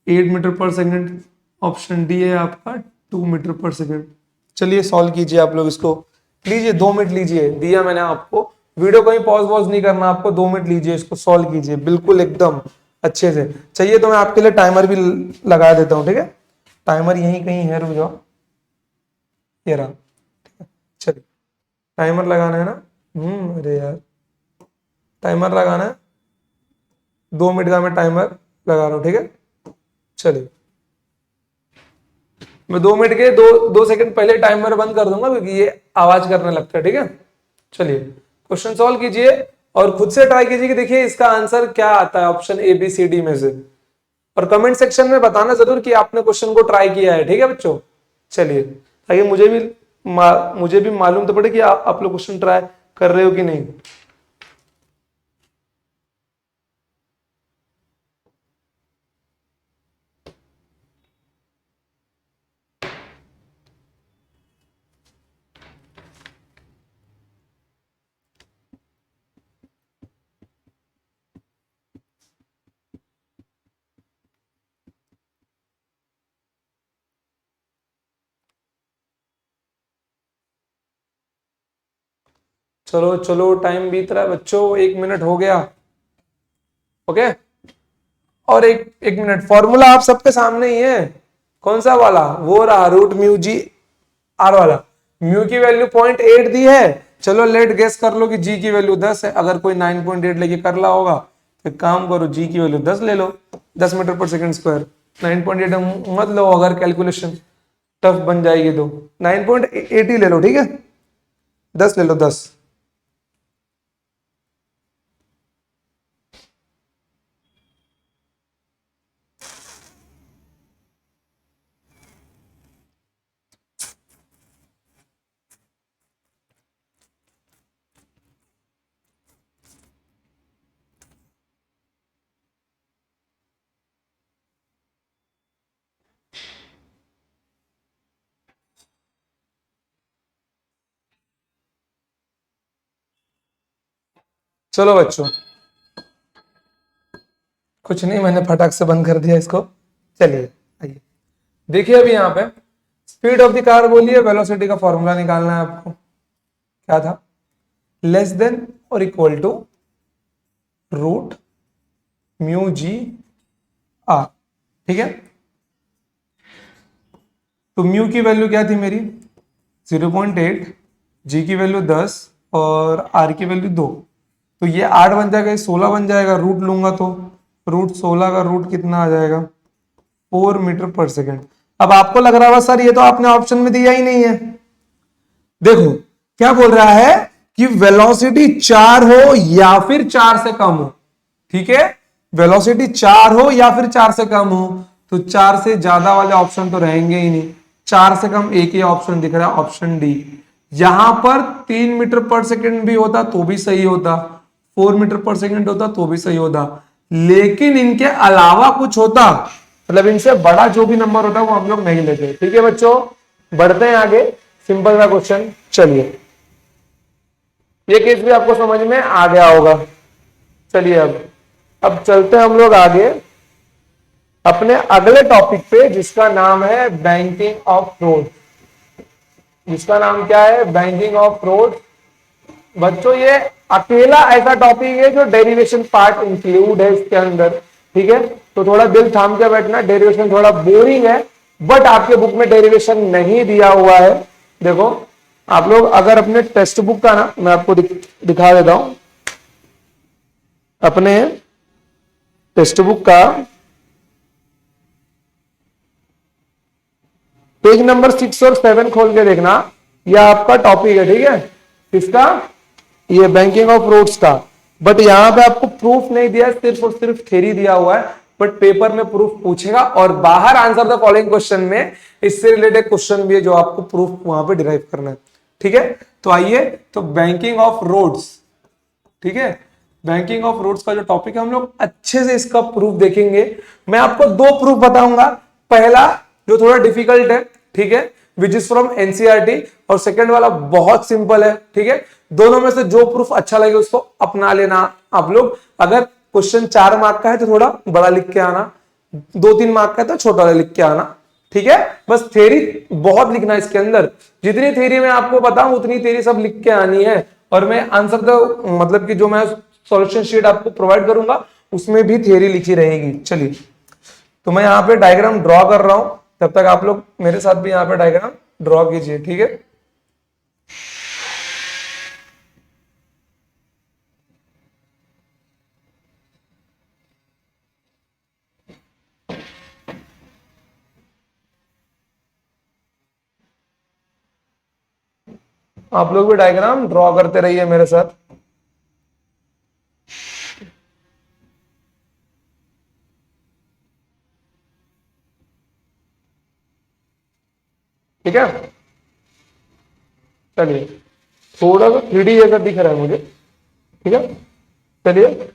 8 मीटर पर सेकेंड, ऑप्शन डी है आपका 2 मीटर पर सेकेंड। चलिए सॉल्व कीजिए आप लोग इसको। लीजिए 2 मिनट लीजिए, दिया मैंने आपको। वीडियो कहीं पॉज वॉज नहीं करना आपको, 2 मिनट लीजिए, इसको सॉल्व कीजिए बिल्कुल एकदम अच्छे से। चाहिए तो मैं आपके लिए टाइमर भी लगा देता हूँ। ठीक है, टाइमर यहीं कहीं है, रुक जाओ, ये रहा। चलिए टाइमर लगाना है ना, अरे यार टाइमर लगाना है, 2 मिनट का मैं टाइमर लगा रहा हूं। ठीक है, चलिए मैं 2 मिनट के 2 सेकंड पहले टाइमर बंद कर दूंगा क्योंकि ये आवाज करने लगता है। ठीक है, चलिए क्वेश्चन सॉल्व कीजिए और खुद से ट्राई कीजिए कि देखिए इसका आंसर क्या आता है option A B C D में से, और कमेंट सेक्शन में बताना जरूर कि आपने क्वेश्चन को ट्राई किया है। ठीक है बच्चों, चलिए ताकि मुझे भी मालूम तो पड़े कि आप लोग क्वेश्चन ट्राई कर रहे हो कि नहीं। चलो चलो टाइम बीत रहा है बच्चों, 1 मिनट हो गया। ओके। और एक मिनट, फॉर्मूला आप सबके सामने ही है। कौन सा वाला? वो रहा, रूट म्यू जी आर वाला। म्यू की वैल्यू 0.8 दी है। चलो लेट गेस कर लो कि जी की वैल्यू 10 है। अगर कोई 9.8 लेके कर ला होगा तो काम करो, जी की वैल्यू 10 ले लो, 10 मीटर पर सेकंड स्क्वायर। 9.8 मत लो, अगर कैलकुलेशन टफ बन जाएगी तो 9.8 ही ले लो, ठीक है? 10 ले लो, 10। चलो बच्चों, कुछ नहीं, मैंने फटाक से बंद कर दिया इसको। चलिए आइए, देखिए अभी यहाँ पे स्पीड ऑफ द कार बोलिए, वेलोसिटी का फॉर्मूला निकालना है आपको। क्या था? लेस देन और equal to root mu ji R, ठीक है? तो म्यू की वैल्यू क्या थी मेरी? 0.8, जी की वैल्यू 10 और आर की वैल्यू 2। तो ये 8 बन जाएगा, ये 16 बन जाएगा। रूट लूंगा तो रूट 16 का रूट कितना आ जाएगा? 4 मीटर पर सेकेंड। अब आपको लग रहा होगा सर ये तो आपने ऑप्शन में दिया ही नहीं है। देखो क्या बोल रहा है कि वेलोसिटी 4 हो या फिर 4 से कम हो, ठीक है? वेलोसिटी 4 हो या फिर 4 से कम हो, तो 4 से ज्यादा वाले ऑप्शन तो रहेंगे ही नहीं। 4 से कम एक ही ऑप्शन दिख रहा है, ऑप्शन डी। यहां पर 3 मीटर पर सेकंड भी होता तो भी सही होता, 4 मीटर पर सेकंड होता तो भी सही होता, लेकिन इनके अलावा कुछ होता, मतलब इनसे बड़ा जो भी नंबर होता वो हम लोग नहीं लेते। ठीक है बच्चों, बढ़ते हैं आगे। सिंपल सा क्वेश्चन, चलिए ये केस भी आपको समझ में आ गया होगा। चलिए अब चलते हैं हम लोग आगे अपने अगले टॉपिक पे, जिसका नाम है बैंकिंग ऑफ रोड। जिसका नाम क्या है? Banking of road. बच्चों ये अकेला ऐसा टॉपिक है जो डेरिवेशन पार्ट इंक्लूड है इसके अंदर, ठीक है? तो थोड़ा दिल थाम के बैठना, डेरिवेशन थोड़ा बोरिंग है, बट आपके बुक में डेरिवेशन नहीं दिया हुआ है। देखो आप लोग अगर अपने टेक्स्ट बुक का ना, मैं आपको दिखा देता हूं अपने टेक्स्ट बुक का पेज नंबर 6 और 7 खोल के देखना, यह आपका टॉपिक है, ठीक है? किसका? ये बैंकिंग ऑफ रोड्स का। बट यहां पे आपको प्रूफ नहीं दिया, सिर्फ और सिर्फ थ्योरी दिया हुआ है। बट पेपर में प्रूफ पूछेगा और बाहर आंसर द फॉलोइंग क्वेश्चन में इससे रिलेटेड क्वेश्चन भी है जो आपको प्रूफ वहां पे डिराइव करना है, ठीक है? तो आइए, तो बैंकिंग ऑफ रोड्स, ठीक है? बैंकिंग ऑफ रोड्स का जो टॉपिक है, हम लोग अच्छे से इसका प्रूफ देखेंगे। मैं आपको दो प्रूफ बताऊंगा। पहला जो थोड़ा डिफिकल्ट है, ठीक है, विच इज फ्रॉम एनसीईआरटी, और सेकंड वाला बहुत सिंपल है, ठीक है? दोनों में से जो प्रूफ अच्छा लगे उसको अपना लेना आप लोग। अगर क्वेश्चन 4 मार्क का है तो थोड़ा बड़ा लिख के आना, 2-3 मार्क का है तो छोटा लिख के आना, ठीक है? बस थ्योरी बहुत लिखना है इसके अंदर। जितनी थ्योरी मैं आपको बताऊं उतनी थ्योरी सब लिख के आनी है। और मैं आंसर तो मतलब कि जो मैं सॉल्यूशन शीट आपको प्रोवाइड करूंगा उसमें भी थ्योरी लिखी रहेगी। चलिए, तो मैं यहाँ पे डायग्राम ड्रॉ कर रहा हूं, तब तक आप लोग मेरे साथ भी यहाँ पे डायग्राम ड्रॉ कीजिए, ठीक है? आप लोग भी डायग्राम ड्रॉ करते रहिए मेरे साथ। ठीक है, चलिए, थोड़ा सा 3D जैसा दिख रहा है मुझे, ठीक है? चलिए,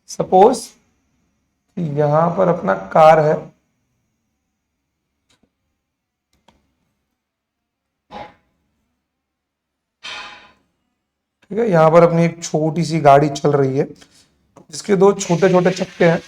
सपोज यहां पर अपना कार है, ठीक है? यहां पर अपनी एक छोटी सी गाड़ी चल रही है जिसके दो छोटे छोटे चक्के हैं।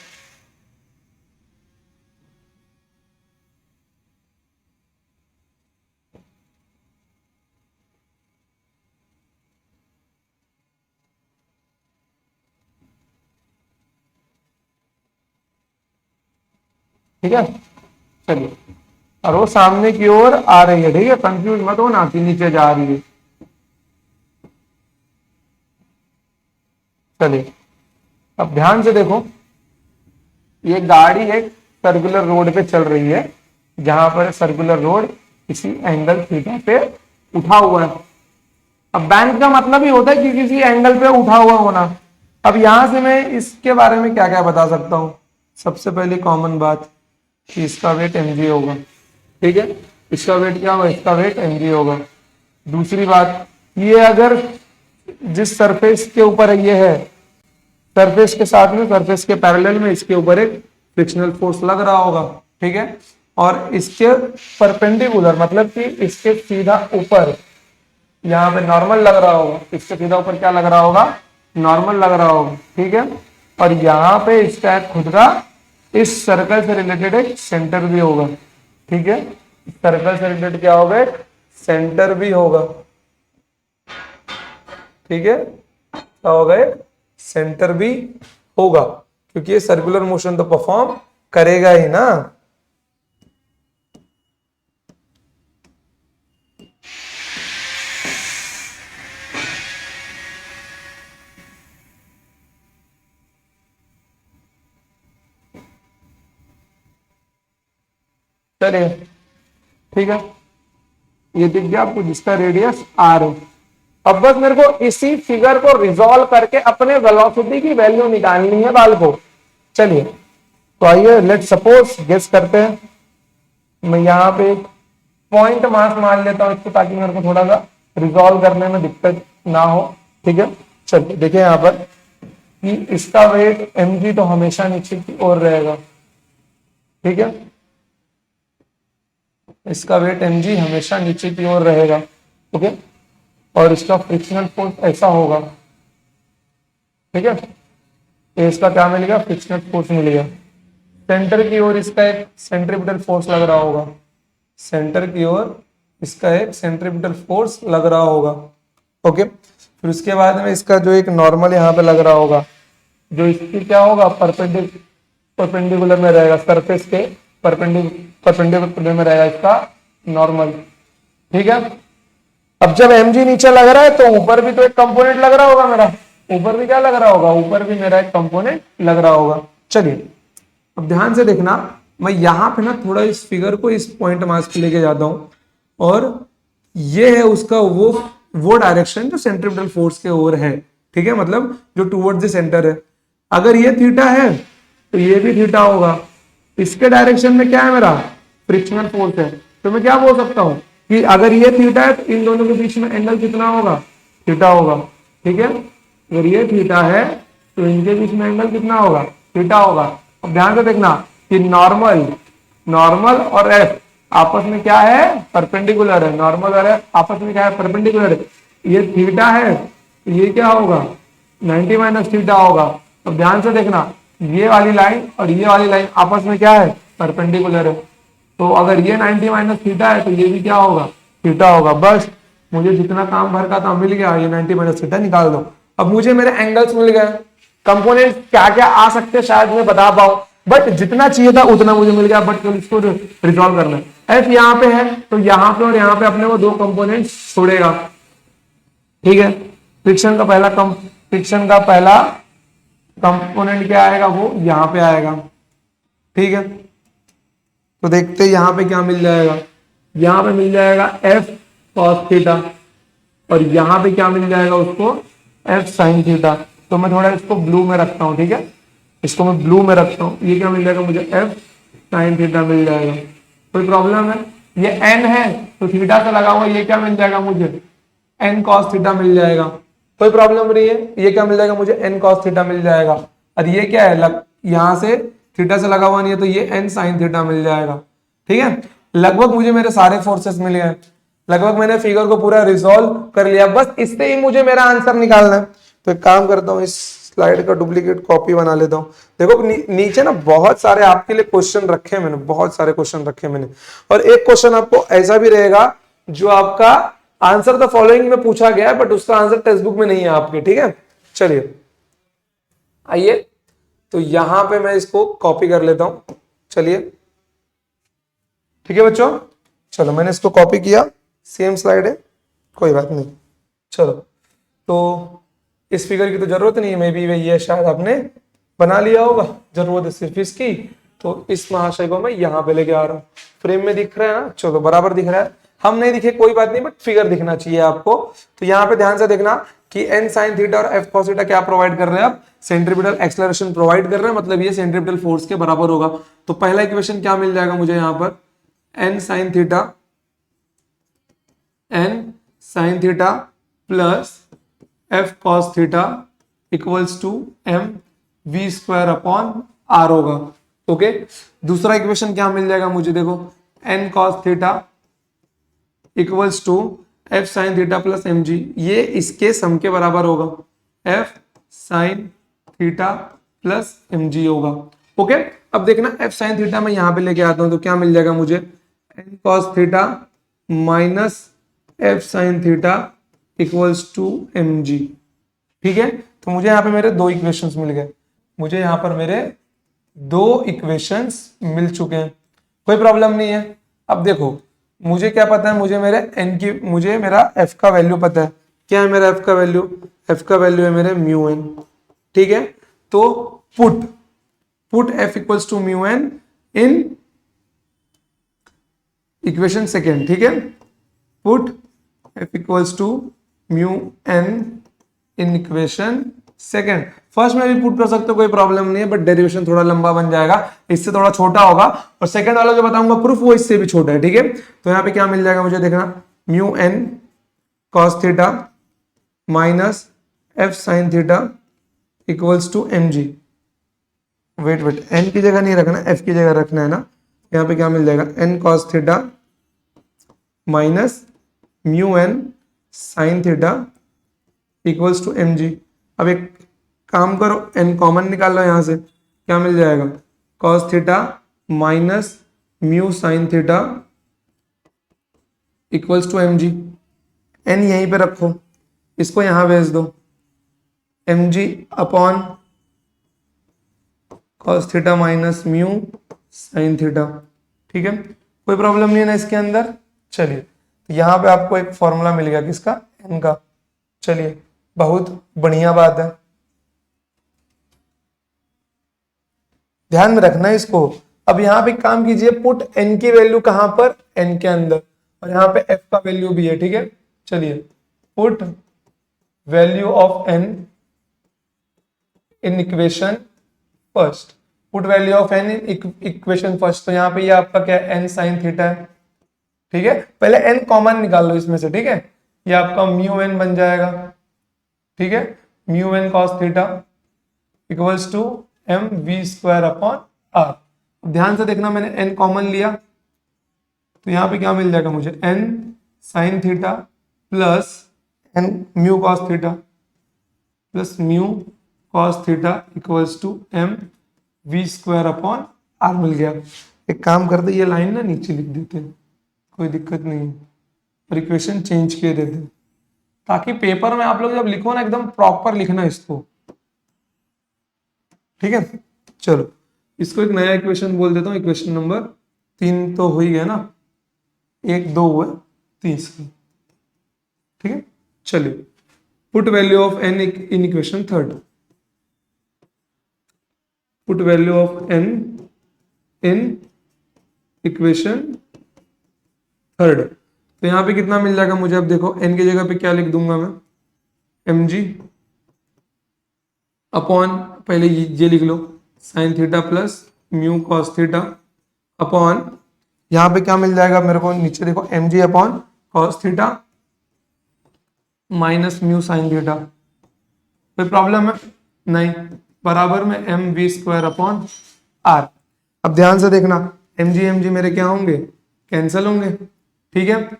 ठीक है, चलिए, और वो सामने की ओर आ रही है, ठीक है, कंफ्यूज मत हो ना कि नीचे जा रही है। चलिए, अब ध्यान से देखो, ये गाड़ी एक सर्कुलर रोड पे चल रही है, जहां पर सर्कुलर रोड किसी एंगल थीटा पे उठा हुआ है। अब बैंक का मतलब ही होता है कि किसी एंगल पे उठा हुआ होना। अब यहां से मैं इसके बारे में क्या क्या बता सकता हूं। सबसे पहली कॉमन बात कि इसका वेट mg होगा, ठीक है, इसका वेट क्या होगा, इसका वेट mg होगा। दूसरी बात, ये अगर जिस सरफेस के ऊपर ये है, सरफेस के साथ में, सरफेस के पैरेलल में इसके ऊपर एक फ्रिक्शनल फोर्स लग रहा होगा, ठीक है, और इसके परपेंडिकुलर मतलब कि इसके सीधा ऊपर यहाँ पे नॉर्मल लग रहा होगा, इसके सीधा ऊपर क्या लग रहा होगा, नॉर्मल लग रहा होगा, ठीक है, और यहाँ पे इसका खुद का इस सर्कल से रिलेटेड एक सेंटर भी होगा, ठीक है, सर्कल से रिलेटेड क्या होगा, एक सेंटर भी होगा, ठीक है, क्या होगा, एक सेंटर भी होगा, क्योंकि ये सर्कुलर मोशन तो परफॉर्म करेगा ही ना। चलिए, ठीक है, ये दिख गया आपको, जिसका रेडियस आर है। अब बस मेरे को इसी फिगर को रिजॉल्व करके अपने वेलोसिटी की वैल्यू निकालनी है बाल को। चलिए, तो आइए लेट सपोज गेस करते हैं। मैं यहाँ पे एक पॉइंट मास मान लेता हूँ इसको, ताकि मेरे को थोड़ा सा रिजॉल्व करने में दिक्कत ना हो, ठीक है। चलिए देखिए यहाँ पर कि इसका वेट mg तो हमेशा नीचे की ओर रहेगा, ठीक है, इसका वेट mg हमेशा नीचे की ओर रहेगा, ओके, और इसका फ्रिक्शनल फोर्स ऐसा होगा, ठीक है, तो इसका क्या मिलेगा, फ्रिक्शनल फोर्स मिलेगा। सेंटर की ओर इसका एक सेंट्रीपिटल फोर्स लग रहा होगा, सेंटर की ओर इसका एक सेंट्रीपिटल फोर्स लग रहा होगा, ओके। फिर उसके बाद में इसका जो एक नॉर्मल यहाँ पे लग रहा होगा, जो इसकी क्या होगा, परपेंडिकुलर में रहेगा, सरफेस के परपेंडिकुलर में रहेगा इसका नॉर्मल, ठीक है। अब जब mg नीचे लग रहा है तो ऊपर भी तो एक कंपोनेंट लग रहा होगा मेरा, ऊपर भी क्या लग रहा होगा, ऊपर भी मेरा एक कंपोनेंट लग रहा होगा। चलिए, अब ध्यान से देखना, मैं यहां पे ना थोड़ा इस फिगर को इस पॉइंट मास पे लेके जाता हूं, और ये है उसका वो डायरेक्शन जो सेंट्रीपिटल फोर्स के ओर है, ठीक है, मतलब जो टुवर्ड्स द सेंटर है। अगर ये थीटा है तो ये भी थीटा होगा, इसके डायरेक्शन में क्या है, मेरा फ्रिक्शनल फोर्स है। तो मैं क्या बोल सकता हूं कि अगर ये थीटा है तो इन दोनों के बीच में एंगल कितना होगा, थीटा होगा, ठीक है। अगर ये थीटा है तो इनके बीच में एंगल कितना होगा, थीटा होगा। अब ध्यान से देखना कि नॉर्मल और एफ आपस में क्या है, परपेंडिकुलर है, नॉर्मल और एफ आपस में क्या है, परपेंडिकुलर है। ये थीटा है तो ये क्या होगा, 90 माइनस थीटा होगा। अब ध्यान से देखना, ये वाली लाइन और ये वाली लाइन आपस में क्या है, परपेंडिकुलर है। तो अगर ये 90 माइनस थीटा है तो ये भी क्या होगा, थीटा होगा। बस मुझे जितना काम भर का था मिल गया, ये 90 माइनस थीटा निकाल दो। अब मुझे मेरे एंगल्स मिल गए, कंपोनेंट क्या क्या आ सकते शायद मैं बता पाऊं, बट जितना चाहिए था उतना मुझे मिल गया। बट कल इसको रिजॉल्व करना है। एफ यहाँ पे है तो यहाँ पे और यहाँ पे अपने को दो कंपोनेंट छोड़ेगा, ठीक है। फ्रिक्शन का पहला कंपोनेंट क्या आएगा, वो यहाँ पे आएगा, ठीक है। तो देखते हैं यहाँ पे क्या मिल जाएगा, यहाँ पे मिल जाएगा एफ कॉस थीटा, और यहाँ पे क्या मिल जाएगा उसको, एफ साइन थीटा। तो मैं थोड़ा इसको ब्लू में रखता हूँ, ठीक है, इसको मैं ब्लू में रखता हूँ। ये क्या मिल जाएगा मुझे, एफ साइन थीटा मिल जाएगा। कोई प्रॉब्लम है, ये एन है तो थीटा से लगा हुआ, ये क्या मिल जाएगा मुझे, एन कॉस थीटा मिल जाएगा। कोई प्रॉब्लम नहीं है, ये क्या मिल जाएगा मुझे, एन कॉस थीटा मिल जाएगा। और ये क्या है, यहाँ से थीटा से लगा हुआ नहीं है तो ये एन साइन थीटा मिल जाएगा, ठीक है। लगभग मुझे मेरे सारे फोर्सेस मिल गए, लगभग मैंने फिगर को पूरा रिजॉल्व कर लिया। बस इससे ही मुझे मेरा आंसर निकालना है। तो एक काम करता हूँ, इस स्लाइड का डुप्लीकेट कॉपी बना लेता हूँ। देखो नीचे ना बहुत सारे आपके लिए क्वेश्चन रखे मैंने, बहुत सारे क्वेश्चन रखे मैंने, और एक क्वेश्चन आपको ऐसा भी रहेगा जो आपका आंसर द फॉलोइंग में पूछा गया है, बट उसका आंसर टेक्स्ट बुक में नहीं है आपके, ठीक है। चलिए आइए, तो यहां पे मैं इसको कॉपी कर लेता हूं। चलिए ठीक है बच्चों, चलो मैंने इसको कॉपी किया, सेम स्लाइड है, कोई बात नहीं। चलो, तो इस फिगर की तो जरूरत नहीं है, मे बी ये शायद आपने बना लिया होगा, जरूरत है सिर्फ इसकी। तो इस महाशय को मैं यहाँ पे लेके आ रहा हूँ, फ्रेम में दिख रहा है ना, चलो बराबर दिख रहा है, हम नहीं दिखे कोई बात नहीं, बट फिगर दिखना चाहिए आपको। तो यहाँ पे ध्यान से देखना कि n sin थीटा और f cos थीटा क्या प्रोवाइड कर रहे हैं, आप सेंट्रीपिटल एक्सेलरेशन प्रोवाइड कर रहे हैं, मतलब ये सेंट्रीपिटल फोर्स के बराबर होगा। तो पहला इक्वेशन क्या मिल जाएगा मुझे यहाँ पर, n sin theta plus f cos theta equals to m v square upon r होगा। ओके, दूसरा इक्वेशन क्या मिल जाएगा मुझे, देखो n cos theta equals to f sin theta plus mg, ये इसके सम के बराबर होगा, f sin theta plus mg होगा। ओके, अब देखना f sin थीटा मैं यहां पे लेके आता हूं तो क्या मिल जाएगा मुझे, n cos theta minus f sin theta equals to mg। ठीक है, तो मुझे यहाँ पे मेरे दो इक्वेशंस मिल गए, मुझे यहाँ पर मेरे दो इक्वेशंस मिल चुके हैं, कोई प्रॉब्लम नहीं है। अब देखो मुझे क्या पता है, मुझे मेरा f का वैल्यू पता है, क्या है मेरा f का वैल्यू, f का वैल्यू है मेरे म्यू n। ठीक है, तो put f equals to mu n in equation second. ठीक है, put f equals to mu n in equation second. First में भी पुट कर सकते हो, कोई प्रॉब्लम नहीं है, बट डेरिवेशन थोड़ा लंबा बन जाएगा, इससे थोड़ा छोटा होगा, और सेकंड वाला जो बताऊंगा प्रूफ वो इससे भी छोटा है। ठीक है, तो यहाँ पे क्या मिल जाएगा मुझे, देखना mu n cos theta minus f sin theta equals to mg। Wait n की जगह नहीं रखना, f की जगह रखना है ना। यहाँ पे क्या मिल जाएगा, n cos theta minus mu n sin theta equals to mg। अब एक काम करो, n कॉमन निकाल लो यहां से, क्या मिल जाएगा, cos theta minus mu sine theta equals to mg। n यहीं पे रखो, इसको यहां भेज दो, mg upon cos theta minus mu sine theta. ठीक है, कोई प्रॉब्लम नहीं है ना इसके अंदर। चलिए, तो यहां पे आपको एक फॉर्मूला मिल गया, किसका, n का। चलिए, बहुत बढ़िया बात है, ध्यान में रखना है इसको। अब यहाँ पे काम कीजिए, पुट n की वैल्यू कहां पर, n के अंदर, और यहाँ पे f का वैल्यू भी है। ठीक है, चलिए, put value of n in equation first, put value of n in equation first. तो यहाँ पे ये आपका क्या है, n साइन थीटा है। ठीक है, पहले n कॉमन निकाल लो इसमें से। ठीक है, ये आपका म्यू n बन जाएगा। ठीक है, mu n cos theta equals to m v square upon r। ध्यान से देखना, मैंने n कॉमन लिया, तो यहाँ पे क्या मिल जाएगा मुझे, n sine theta plus n mu cos theta plus mu cos theta equals to m v square upon r मिल गया। एक काम करते, ये लाइन ना नीचे लिख देते हैं, कोई दिक्कत नहीं है, और इक्वेशन चेंज किए देते हैं, ताकि पेपर में आप लोग जब लिखो ना एकदम प्रॉपर लिखना इसको। ठीक है, चलो इसको एक नया इक्वेशन बोल देता हूं, इक्वेशन नंबर 3 तो हो ही गया ना, 1 2 हुआ, तीसरी। ठीक है, चलिए, put value of n in equation third, put value of n in equation third. तो यहां पे कितना मिल जाएगा मुझे, अब देखो n की जगह पे क्या लिख दूंगा मैं, mg अपॉन, पहले ये लिख लो, sine theta plus mu cos theta upon, यहां पे क्या मिल जाएगा मेरे को, नीचे देखो mg upon cos theta minus mu sine theta. कोई प्रॉब्लम है नहीं, बराबर में M we square upon R. अब ध्यान से देखना, mg मेरे क्या होंगे, कैंसिल होंगे। ठीक है,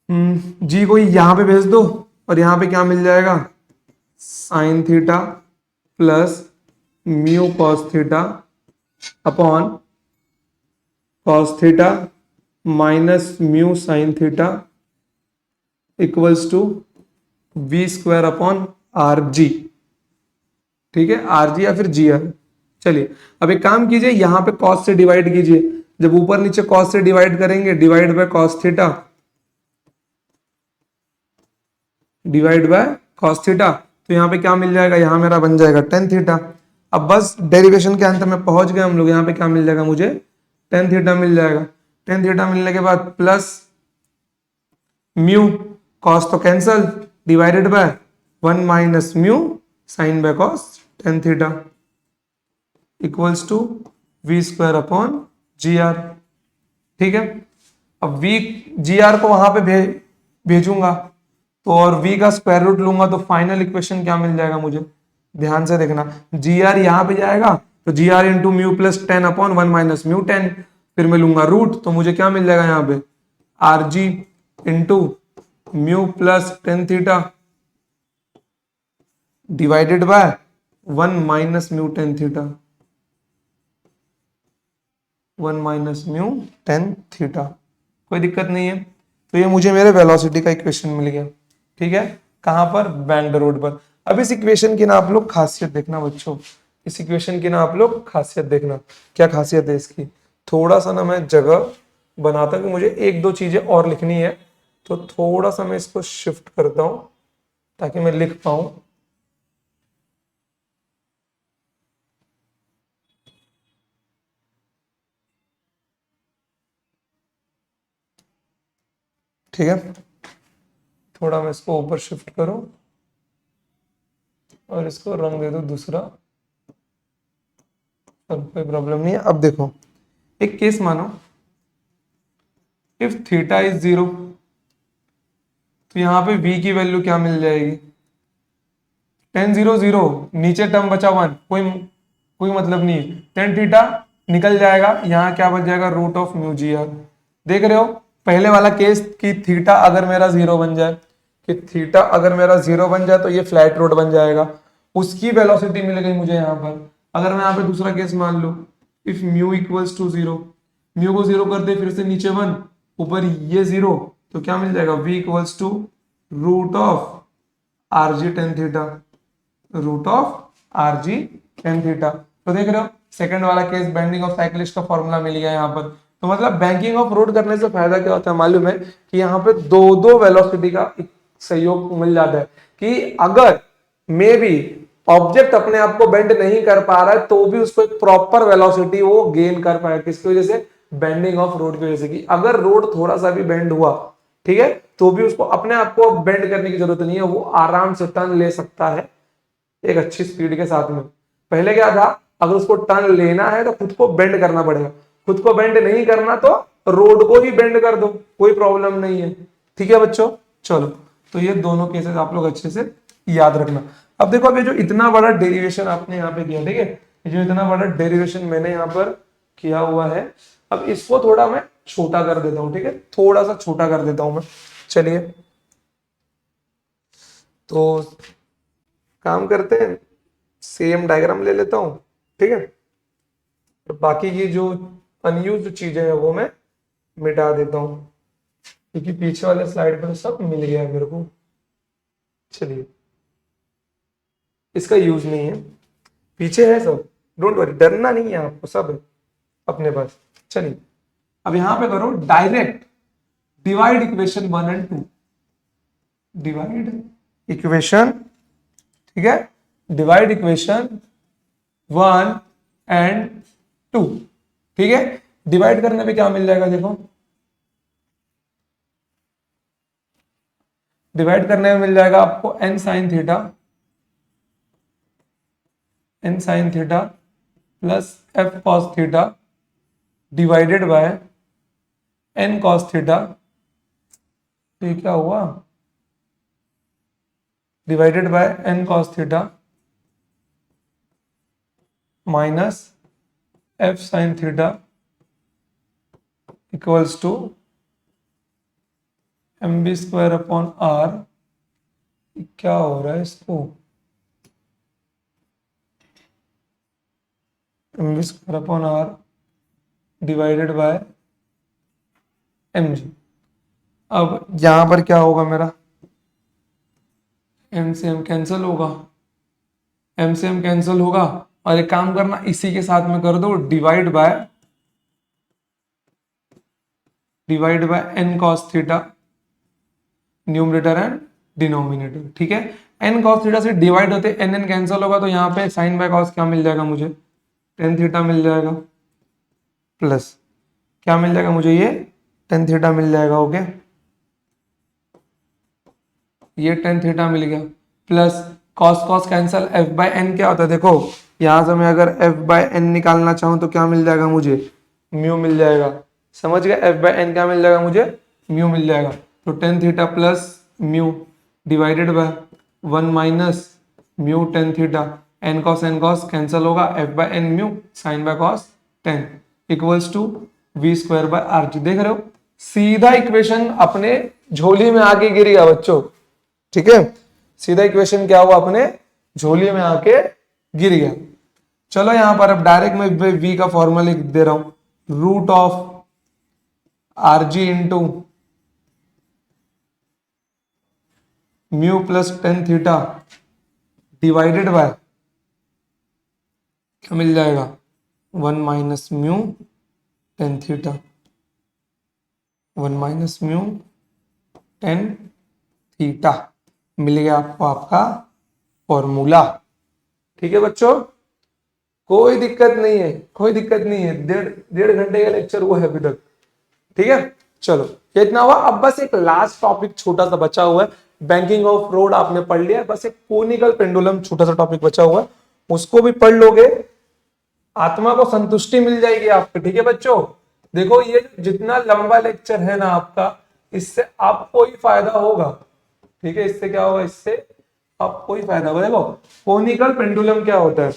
जी को यहां पे भेज दो, और यहां पे क्या मिल जाएगा, sine theta plus mu cos theta upon cos theta minus mu sine theta equals to we square upon R G. ठीक है, आर जी या फिर जी आर। चलिए, अब एक काम कीजिए, यहां पे कॉस से डिवाइड कीजिए, जब ऊपर नीचे कॉस से डिवाइड करेंगे, divide by cos theta, divide by cos theta, तो यहाँ पे क्या मिल जाएगा, यहाँ मेरा बन जाएगा टेन थीटा। अब बस डेरिवेशन के अंत में पहुंच गए हम लोग, यहाँ पे क्या मिल जाएगा मुझे, टेन थीटा मिल जाएगा। टेन थीटा मिलने के बाद प्लस म्यू, कॉस तो cancel, divided by 1 minus mu sine by cos tan theta equals to we square upon G R. ठीक है, अब वी जी आर को वहां पे भेजूंगा तो, और v का स्क्वायर रूट लूंगा तो फाइनल इक्वेशन क्या मिल जाएगा मुझे, ध्यान से देखना, जी आर यहाँ पे जाएगा तो g r into mu plus tan upon 1 minus mu tan, फिर मैं लूंगा रूट तो मुझे क्या मिल जाएगा यहाँ पे, are g into mu plus tan theta divided by 1 minus mu tan theta, 1 minus mu tan theta. कोई दिक्कत नहीं है, तो ये मुझे मेरे वेलोसिटी का इक्वेशन मिल गया। ठीक है, कहां पर, बैंड रोड पर। अब इस इक्वेशन की ना आप लोग खासियत देखना बच्चों, इस इक्वेशन की ना आप लोग खासियत देखना, क्या खासियत है इसकी। थोड़ा सा ना मैं जगह बनाता हूं कि मुझे एक दो चीजें और लिखनी है, तो थोड़ा सा मैं इसको शिफ्ट करता हूं ताकि मैं लिख पाऊं। ठीक है, थोड़ा मैं इसको ऊपर शिफ्ट करूं और इसको रंग दे दो दूसरा, कोई प्रॉब्लम नहीं है। अब देखो, एक केस मानो, इफ थीटा इज 0, तो यहां पे v की वैल्यू क्या मिल जाएगी, टेन जीरो जीरो, नीचे टर्म बचा 1, कोई मतलब नहीं, टेन थीटा निकल जाएगा, यहाँ क्या बच जाएगा, root of mu ji R. देख रहे हो पहले वाला केस कि थीटा अगर मेरा 0 बन जाए, कि थीटा अगर मेरा 0 बन जाए तो ये फ्लैट रोड बन जाएगा, उसकी वेलोसिटी मिल गई मुझे यहाँ पर। अगर मैं यहाँ पे दूसरा केस मान लूं, if mu equals to 0, mu को 0 कर दे, फिर से नीचे 1, ऊपर ये 0, तो क्या मिल जाएगा, v equals to root of are G tan theta, root of are G tan theta. तो देख रहे हो सेकंड वाला केस, बेंडिंग ऑफ साइक्लिस्ट का फॉर्मूला मिल गया यहाँ पर। तो मतलब बैंकिंग ऑफ रोड करने से फायदा क्या होता है मालूम है, कि यहाँ पे दो दो वेलोसिटी का सहयोग मिल जाता है, कि अगर मे बी ऑब्जेक्ट अपने आप को बेंड नहीं कर पा रहा है तो भी उसको एक प्रॉपर वेलोसिटी वो गेन कर पाए, किसकी वजह से, बेंडिंग ऑफ रोड की वजह से। कि अगर रोड थोड़ा सा भी बेंड हुआ, ठीक है, तो भी उसको अपने आप को बेंड करने की जरूरत नहीं है, वो आराम से टर्न ले सकता है एक अच्छी स्पीड के साथ में। पहले क्या था, अगर उसको टर्न लेना है तो खुद को बेंड करना पड़ेगा, खुद को बेंड नहीं करना तो रोड को ही बेंड कर दो, कोई प्रॉब्लम नहीं है। ठीक है बच्चों, चलो, तो ये दोनों केसेस आप लोग अच्छे से याद रखना। अब देखो, अब ये जो इतना बड़ा डेरिवेशन आपने यहाँ पे किया, ठीक है, ये जो इतना बड़ा डेरिवेशन मैंने यहाँ पर किया हुआ है, अब इसको थोड़ा मैं छोटा कर देता हूँ। ठीक है, थोड़ा सा छोटा कर देता हूं मैं। चलिए, तो काम करते हैं, सेम डायग्राम ले लेता हूं, ठीक है, तो बाकी की जो अनयूज्ड चीजें हैं वो मैं मिटा देता हूं, क्योंकि पीछे वाले स्लाइड पर सब मिल गया है मेरे को। चलिए, इसका यूज नहीं है, पीछे है सब, डोंट वरी, डरना नहीं है आपको, सब है अपने पास। चलिए, अब यहां पे करो direct divide equation 1 and 2, divide equation, ठीक है, डिवाइड इक्वेशन 1 एंड 2, ठीक है। डिवाइड करने पे क्या मिल जाएगा, देखो, डिवाइड करने में मिल जाएगा आपको n sine theta, n sine theta plus f cos theta divided by n cos theta. तो ये क्या हुआ, divided by n cos theta minus f sine theta equals to mb square upon r। क्या हो रहा है इसको, mb square upon r divided by mg। अब यहां पर क्या होगा मेरा, m से m कैंसिल होगा, m से m कैंसिल होगा, और एक काम करना, इसी के साथ में कर दो divide by divide by n cos theta, numerator and denominator, ठीक है। n cos थीटा से डिवाइड होते n n कैंसिल होगा, तो यहाँ पे साइन बाय कॉस क्या मिल जाएगा मुझे, टेन थीटा मिल जाएगा, प्लस क्या मिल जाएगा मुझे, ये टेन थीटा मिल जाएगा, ओके, ये टेन थीटा मिल गया, plus cos cos cancel, F by N क्या होता है, देखो यहां से मैं अगर एफ बाय एन निकालना चाहूं तो क्या मिल जाएगा मुझे, म्यू मिल जाएगा, समझ गए, एफ बाय एन क्या मिल जाएगा मुझे, म्यू मिल जाएगा। तो tan theta plus mu divided by one minus mu tan theta, n cos cancel होगा, f by n mu sine by cos tan equals to we square by are g. देख रहे हो, सीधा इक्वेशन अपने झोली में आके गिर गया बच्चों, ठीक है, सीधा इक्वेशन क्या हुआ, अपने झोली में आके गिर गया। चलो यहां पर अब डायरेक्ट मैं v का फॉर्मूला लिख दे रहा हूं, root of are g into mu plus tan theta divided by क्या मिल जाएगा, one minus mu tan theta, one minus mu tan theta, मिल गया आपको आपका फॉर्मूला, ठीक है बच्चों, कोई दिक्कत नहीं है, कोई दिक्कत नहीं है, डेढ़ डेढ़ घंटे का लेक्चर हुआ है अभी तक, ठीक है। चलो ये इतना हुआ, अब बस एक लास्ट टॉपिक छोटा सा बचा हुआ है, बैंकिंग ऑफ रोड आपने पढ़ लिया, बस एक कोनिकल पेंडुलम छोटा सा टॉपिक बचा हुआ है, उसको भी पढ़ लोगे, आत्मा को संतुष्टि मिल जाएगी आपको, ठीक है बच्चों। देखो ये जितना लंबा लेक्चर है ना आपका, इससे आपको ही फायदा होगा, ठीक है, इससे क्या होगा, इससे आपको ही फायदा होगा। देखो कोनिकल पेंडुलम क्या होता है,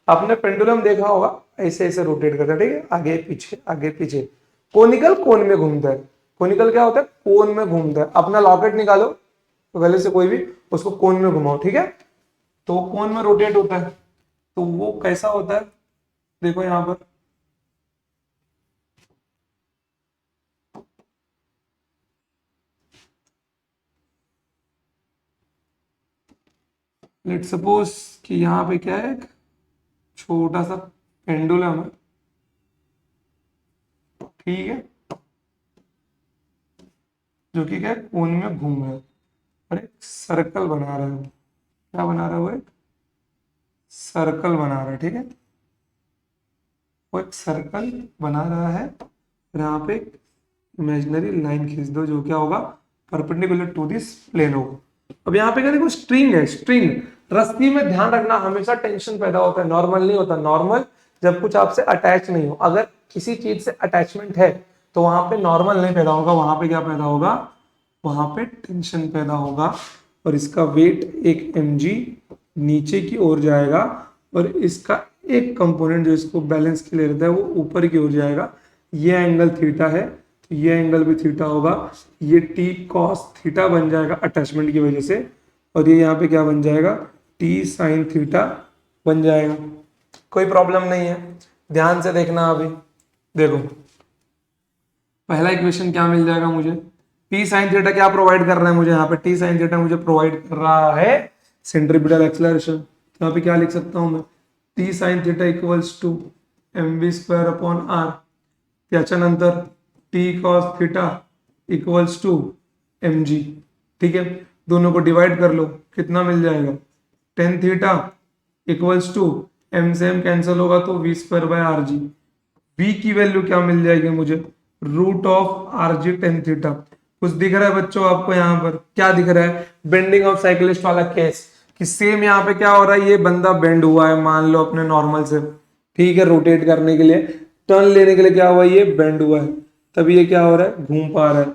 आपने पेंडुलम देखा होगा, ऐसे ऐसे रोटेट करता है, ठीक है, आगे पीछे आगे पीछे, कोनिकल कोन में घूमता है, कोनिकल क्या होता है, कोन में घूमता है। अपना लॉकेट निकालो तो गले से कोई भी, उसको कोन में घुमाओ, ठीक है, तो वो कोन में रोटेट होता है, तो वो कैसा होता है, देखो यहां पर लेट सपोज कि यहां पे क्या है, एक छोटा सा पेंडुलम है, ठीक है, जो कि क्या है, कोन में घूम रहा है और एक सर्कल बना रहा है, क्या बना रहा है, वो एक सर्कल बना रहा है, ठीक है, वो एक सर्कल बना रहा है, और यहाँ पे इमेजिनरी लाइन खींच दो, जो क्या होगा, परपेंडिकुलर टू दिस प्लेन होगा। अब यहाँ पे क्या देखो, स्ट्रिंग है, स्ट्रिंग, रस्सी में ध्यान रखना हमेशा टेंशन पैदा होता है, नॉर्मल नहीं होता, नॉर्मल जब कुछ आपसे अटैच नहीं हो, अगर किसी चीज से अटैचमेंट है तो वहां पे नॉर्मल नहीं पैदा होगा, वहां पे क्या पैदा होगा, वहां पे टेंशन पैदा होगा, और इसका वेट एक mg नीचे की ओर जाएगा, और इसका एक कंपोनेंट जो इसको बैलेंस के लिए रहता है वो ऊपर की ओर जाएगा, ये एंगल थीटा है, तो ये एंगल भी थीटा होगा, ये t cos थीटा बन जाएगा अटैचमेंट की वजह से, और ये यहाँ पे क्या बन जाएगा, t sin थीटा बन जाएगा, कोई प्रॉब्लम नहीं है, ध्यान से देखना। अभी देखो पहला इक्वेशन क्या मिल जाएगा मुझे, t sin थीटा क्या प्रोवाइड कर रहा है मुझे, यहाँ पे t sin थीटा मुझे प्रोवाइड कर रहा है सेंट्रीपिटल एक्सेलरेशन, तो यहाँ पे क्या लिख सकता हूं मैं, t sin theta equals to mv square upon r, त्याच्यानंतर t cos theta equals to mg, ठीक है, दोनों को डिवाइड कर लो, कितना मिल जाएगा, tan theta equals to m से m कैंसिल होगा तो v square by are G, v की वैल्यू क्या मिल जाएगी मुझे, root of are G tan theta. कुछ दिख रहा है बच्चों आपको, यहाँ पर क्या दिख रहा है, बेंडिंग ऑफ साइक्लिस्ट वाला केस, कि सेम यहाँ पे क्या हो रहा है, ये बंदा बेंड हुआ है, मान लो अपने नॉर्मल से, ठीक है, रोटेट करने के लिए, टर्न लेने के लिए क्या हुआ, ये बेंड हुआ है, तभी ये क्या हो रहा है, घूम पा रहा है,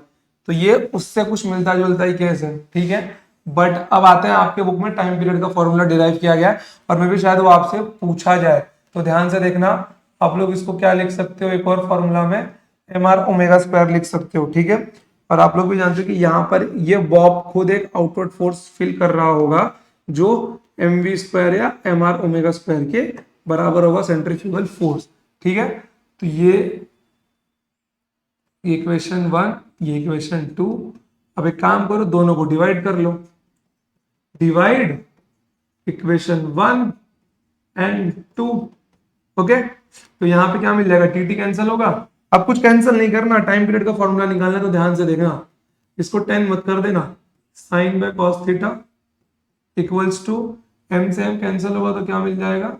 तो ये उससे कुछ मिलता जुलता ही केस है, ठीक है। बट अब आते हैं आपके बुक में टाइम पीरियड का फॉर्मूला डिराइव किया गया है, और मे भी शायद वो आपसे पूछा जाए, तो ध्यान से देखना, आप लोग इसको क्या लिख सकते हो, एक और फॉर्मूला में एम आर ओमेगा स्क्वायर लिख सकते हो, ठीक है। और आप लोग भी जानते हो कि यहाँ पर ये बॉब खुद एक आउटवर्ड फोर्स फील कर रहा होगा, जो एम वी स्क्वायर या एम आर ओमेगा स्क्वायर के बराबर होगा, सेंट्रीफ्यूगल फोर्स, ठीक है। तो ये इक्वेशन वन, ये इक्वेशन टू, अब एक काम करो, दोनों को डिवाइड कर लो, divide equation one and two, okay, तो यहां पे क्या मिल जाएगा, टी टी कैंसिल होगा, अब कुछ कैंसिल नहीं करना, टाइम पीरियड का फॉर्मूला निकालना तो ध्यान से देखना, इसको 10 मत कर देना, sine by cos theta equals to M से एम कैंसिल होगा तो क्या मिल जाएगा,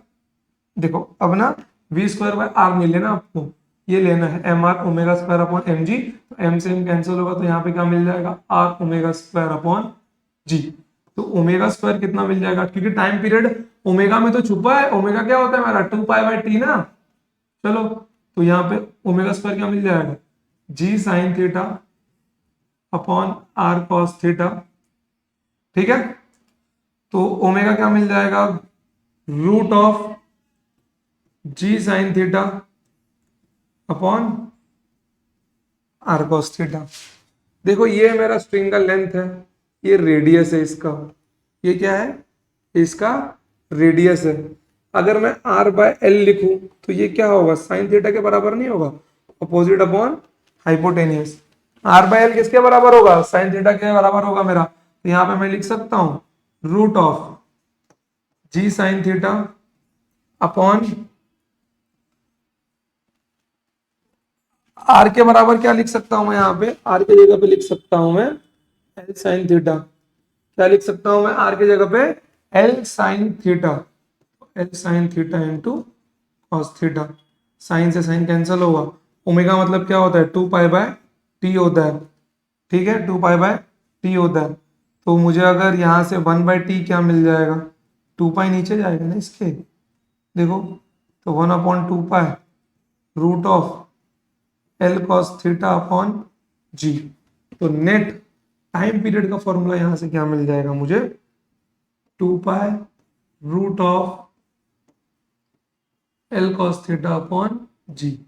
देखो अब ना वी स्क्वायर बाय आर नहीं लेना आपको, ये लेना है M are omega square upon M G, तो एम से एम कैंसिल होगा तो यहाँ पे क्या मिल जाएगा are omega square upon g. तो ओमेगा स्क्वायर कितना मिल जाएगा, क्योंकि टाइम पीरियड ओमेगा में तो छुपा है, ओमेगा क्या होता है हमारा 2 पाई बाय टी ना, चलो तो यहाँ पे ओमेगा स्क्वायर क्या मिल जाएगा g sine theta upon r cos theta, ठीक है। तो ओमेगा क्या मिल जाएगा root of ji sine theta upon r cos theta. देखो ये मेरा स्ट्रिंग का लेंथ है, ये रेडियस है इसका, ये क्या है इसका रेडियस है। अगर मैं r बाय एल लिखूं तो ये क्या होगा साइन थीटा के बराबर नहीं होगा, opposite upon hypotenuse. r by L किसके बराबर होगा साइन थीटा के बराबर होगा मेरा, तो यहाँ पे मैं लिख सकता हूं root of ji sine theta upon R के बराबर क्या लिख सकता हूं मैं, यहाँ पे आर की जगह पे लिख सकता हूं मैं एल साइन थीटा, क्या लिख सकता हूं मैं आर की जगह पे L sine theta, L sine theta into cos theta, sine से साइन कैंसिल होगा, ओमेगा मतलब क्या होता है 2 पाई बाय टी होता है, ठीक है 2 पाई बाय टी होता है। तो मुझे अगर यहाँ से 1 बाय टी क्या मिल जाएगा 2 पाई नीचे जाएगा ना इसके, देखो तो 1 upon 2 pi root of l cos theta upon g. तो नेट टाइम पीरियड का फॉर्मूला यहां से क्या मिल जाएगा मुझे 2 pi root of l cos theta upon g.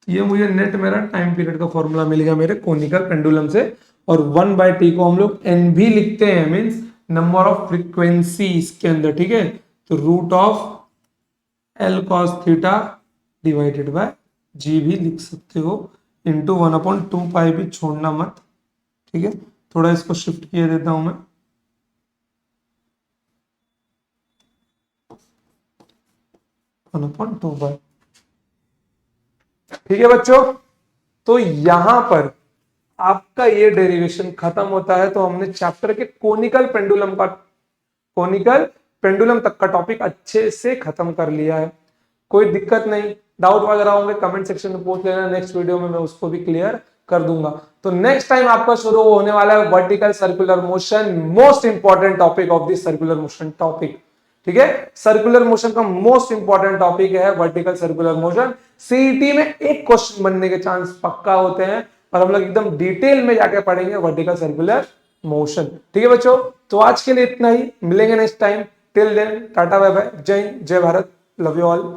ये मुझे नेट मेरा टाइम पीरियड का फॉर्मूला मिल गया मेरे कोनिकल पेंडुलम से। और 1 बाय टी को हम लोग एन भी लिखते हैं, मीन्स नंबर ऑफ फ्रीक्वेंसी इसके अंदर, ठीक है। तो root of l cos theta divided by g भी लिख सकते हो, इंटू 1 अपॉन 2 पाई भी छोड़ना मत, ठीक है। थोड़ा इसको शिफ्ट किए देता हूं मैं, 1 अपॉन 2 पाई, ठीक है बच्चों। तो यहां पर आपका ये डेरिवेशन खत्म होता है, तो हमने चैप्टर के कोनिकल पेंडुलम तक का टॉपिक अच्छे से खत्म कर लिया है। कोई दिक्कत नहीं, डाउट वगैरह होंगे कमेंट सेक्शन में पूछ लेना, नेक्स्ट वीडियो में मैं उसको भी क्लियर कर दूंगा। तो नेक्स्ट टाइम आपका शुरू होने वाला है vertical circular motion, most important topic of this circular motion topic, ठीक है। सर्कुलर मोशन का मोस्ट इंपॉर्टेंट टॉपिक है वर्टिकल सर्कुलर मोशन। सीईटी में एक क्वेश्चन बनने के चांस पक्का होते हैं, और हम लोग एकदम डिटेल में जाके पढ़ेंगे वर्टिकल सर्कुलर मोशन, ठीक है बच्चों। तो आज के लिए इतना ही, मिलेंगे नेक्स्ट टाइम, टिल देन टाटा बाय बाय, जय हिंद जय भारत, लव यू ऑल।